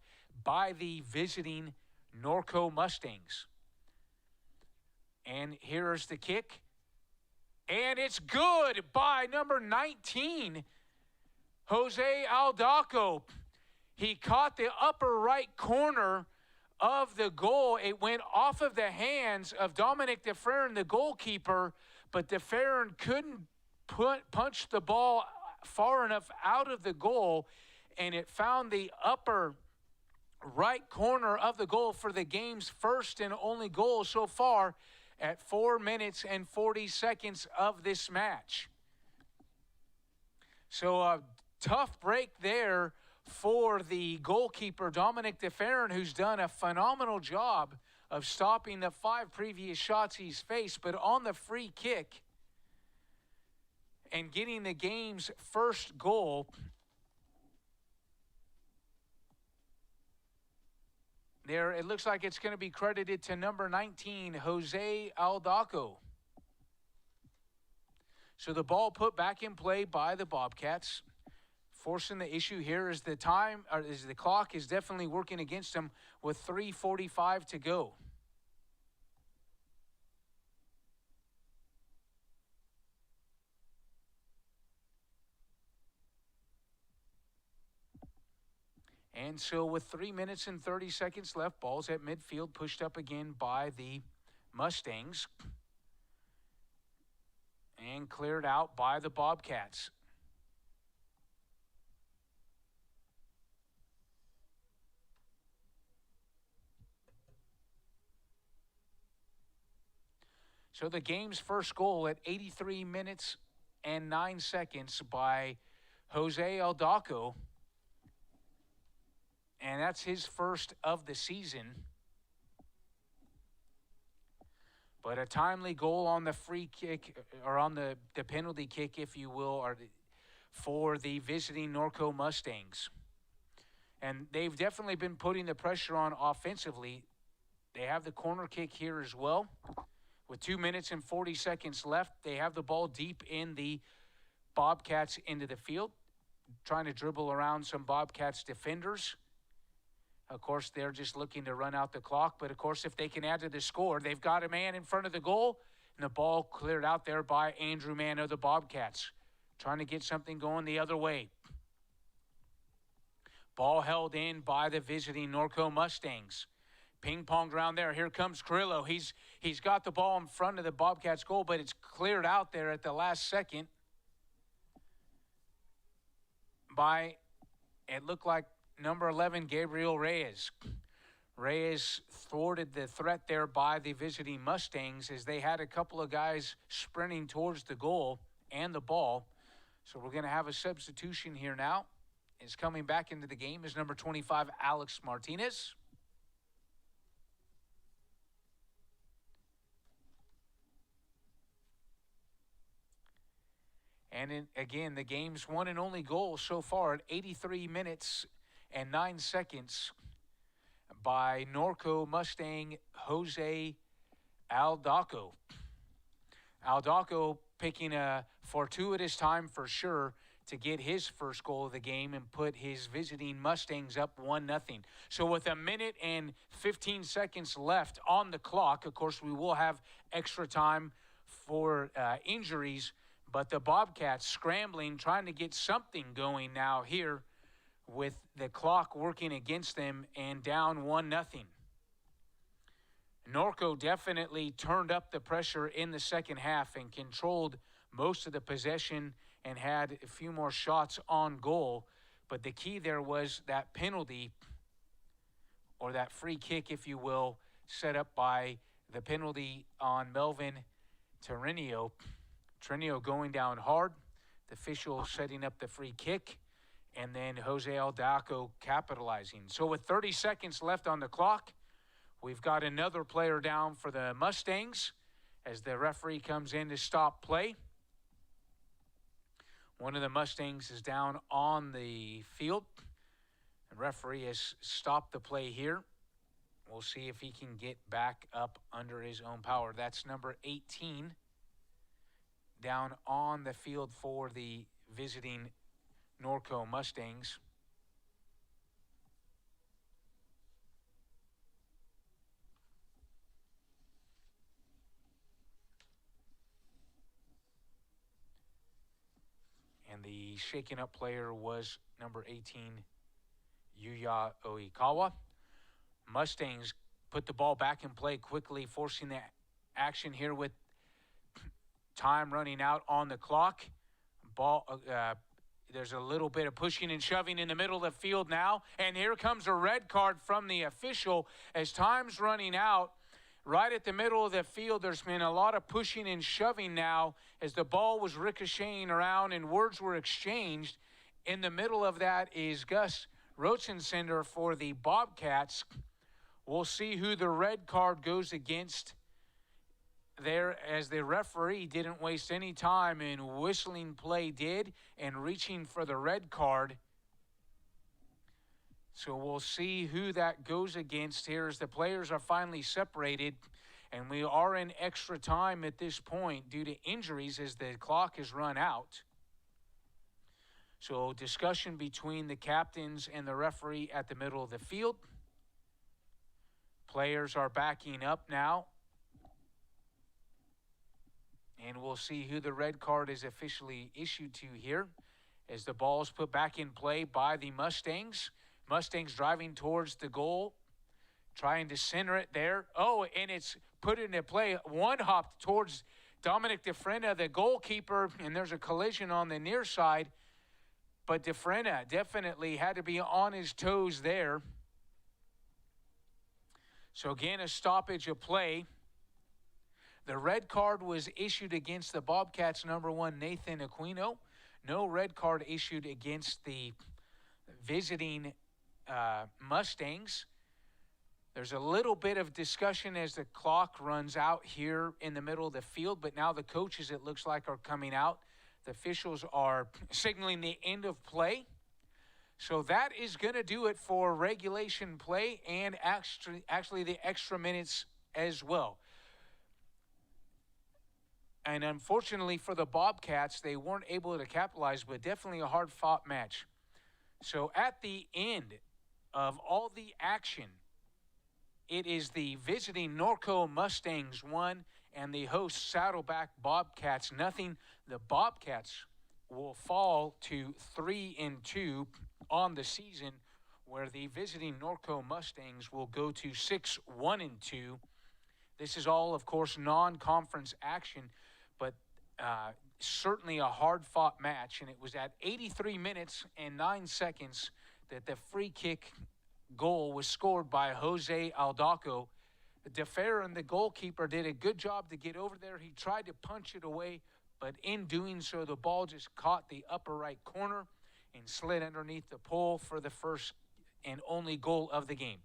Speaker 1: by the visiting Norco Mustangs. And here's the kick. And it's good by number 19, Jose Aldaco. He caught the upper right corner of the goal. It went off of the hands of Dominic DeFerrin, the goalkeeper, but DeFerrin couldn't punch the ball far enough out of the goal, and it found the upper right corner of the goal for the game's first and only goal so far at 4 minutes and 40 seconds of this match. So a tough break there for the goalkeeper, Dominic DeFerrin, who's done a phenomenal job of stopping the 5 previous shots he's faced, but on the free kick and getting the game's first goal, there, it looks like it's going to be credited to number 19, Jose Aldaco. So the ball put back in play by the Bobcats. Forcing the issue here is the clock is definitely working against them with 3:45 to go. And so with 3 minutes and 30 seconds left, ball's at midfield, pushed up again by the Mustangs. And cleared out by the Bobcats. So the game's first goal at 83 minutes and 9 seconds by Jose Aldaco. And that's his first of the season. But a timely goal on the free kick, or on the penalty kick, if you will, for the visiting Norco Mustangs. And they've definitely been putting the pressure on offensively. They have the corner kick here as well. With 2 minutes and 40 seconds left, they have the ball deep in the Bobcats into the field, trying to dribble around some Bobcats defenders. Of course, they're just looking to run out the clock. But, of course, if they can add to the score, they've got a man in front of the goal, and the ball cleared out there by Andrew Mann of the Bobcats, trying to get something going the other way. Ball held in by the visiting Norco Mustangs. Ping-ponged around there. Here comes Carrillo. He's got the ball in front of the Bobcats goal, but it's cleared out there at the last second by, it looked like, number 11, Gabriel Reyes. Reyes thwarted the threat there by the visiting Mustangs as they had a couple of guys sprinting towards the goal and the ball. So we're going to have a substitution here now. Is coming back into the game is number 25, Alex Martinez. And again, the game's one and only goal so far at 83 minutes and 9 seconds by Norco Mustang Jose Aldaco. Aldaco picking a fortuitous time for sure to get his first goal of the game and put his visiting Mustangs up 1-0. So with a minute and 15 seconds left on the clock, of course, we will have extra time for injuries, but the Bobcats scrambling, trying to get something going now here with the clock working against them and down 1-0. Norco definitely turned up the pressure in the second half and controlled most of the possession and had a few more shots on goal. But the key there was that penalty, or that free kick, if you will, set up by the penalty on Melvin Trenio. Trenio going down hard, the official setting up the free kick, and then Jose Aldaco capitalizing. So with 30 seconds left on the clock, we've got another player down for the Mustangs as the referee comes in to stop play. One of the Mustangs is down on the field. The referee has stopped the play here. We'll see if he can get back up under his own power. That's number 18 down on the field for the visiting Norco Mustangs. And the shaken up player was number 18, Yuya Oikawa. Mustangs put the ball back in play quickly, forcing the action here with time running out on the clock. There's a little bit of pushing and shoving in the middle of the field now. And here comes a red card from the official as time's running out. Right at the middle of the field, there's been a lot of pushing and shoving now as the ball was ricocheting around and words were exchanged. In the middle of that is Gus Rotsensender for the Bobcats. We'll see who the red card goes against there, as the referee didn't waste any time in whistling play did and reaching for the red card. So we'll see who that goes against here as the players are finally separated, and we are in extra time at this point due to injuries as the clock has run out. So discussion between the captains and the referee at the middle of the field. Players are backing up now. And we'll see who the red card is officially issued to here as the ball is put back in play by the Mustangs. Mustangs driving towards the goal, trying to center it there. Oh, and it's put into play. One hop towards Dominic DeFrena, the goalkeeper, and there's a collision on the near side. But DeFrena definitely had to be on his toes there. So again, a stoppage of play. The red card was issued against the Bobcats' number 1, Nathan Aquino. No red card issued against the visiting Mustangs. There's a little bit of discussion as the clock runs out here in the middle of the field, but now the coaches, it looks like, are coming out. The officials are signaling the end of play. So that is going to do it for regulation play and actually the extra minutes as well. And unfortunately for the Bobcats, they weren't able to capitalize, but definitely a hard-fought match. So at the end of all the action, it is the visiting Norco Mustangs 1 and the host Saddleback Bobcats 0. The Bobcats will fall to 3-2 on the season, where the visiting Norco Mustangs will go to 6-1-2. This is all, of course, non-conference action, but certainly a hard-fought match, and it was at 83 minutes and 9 seconds that the free kick goal was scored by Jose Aldaco. DeFerrin, the goalkeeper, did a good job to get over there. He tried to punch it away, but in doing so, the ball just caught the upper right corner and slid underneath the pole for the first and only goal of the game.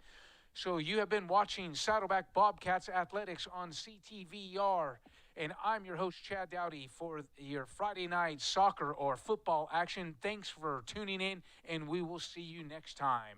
Speaker 1: So you have been watching Saddleback Bobcats Athletics on CTVR, and I'm your host, Chad Dowdy, for your Friday night soccer or football action. Thanks for tuning in, and we will see you next time.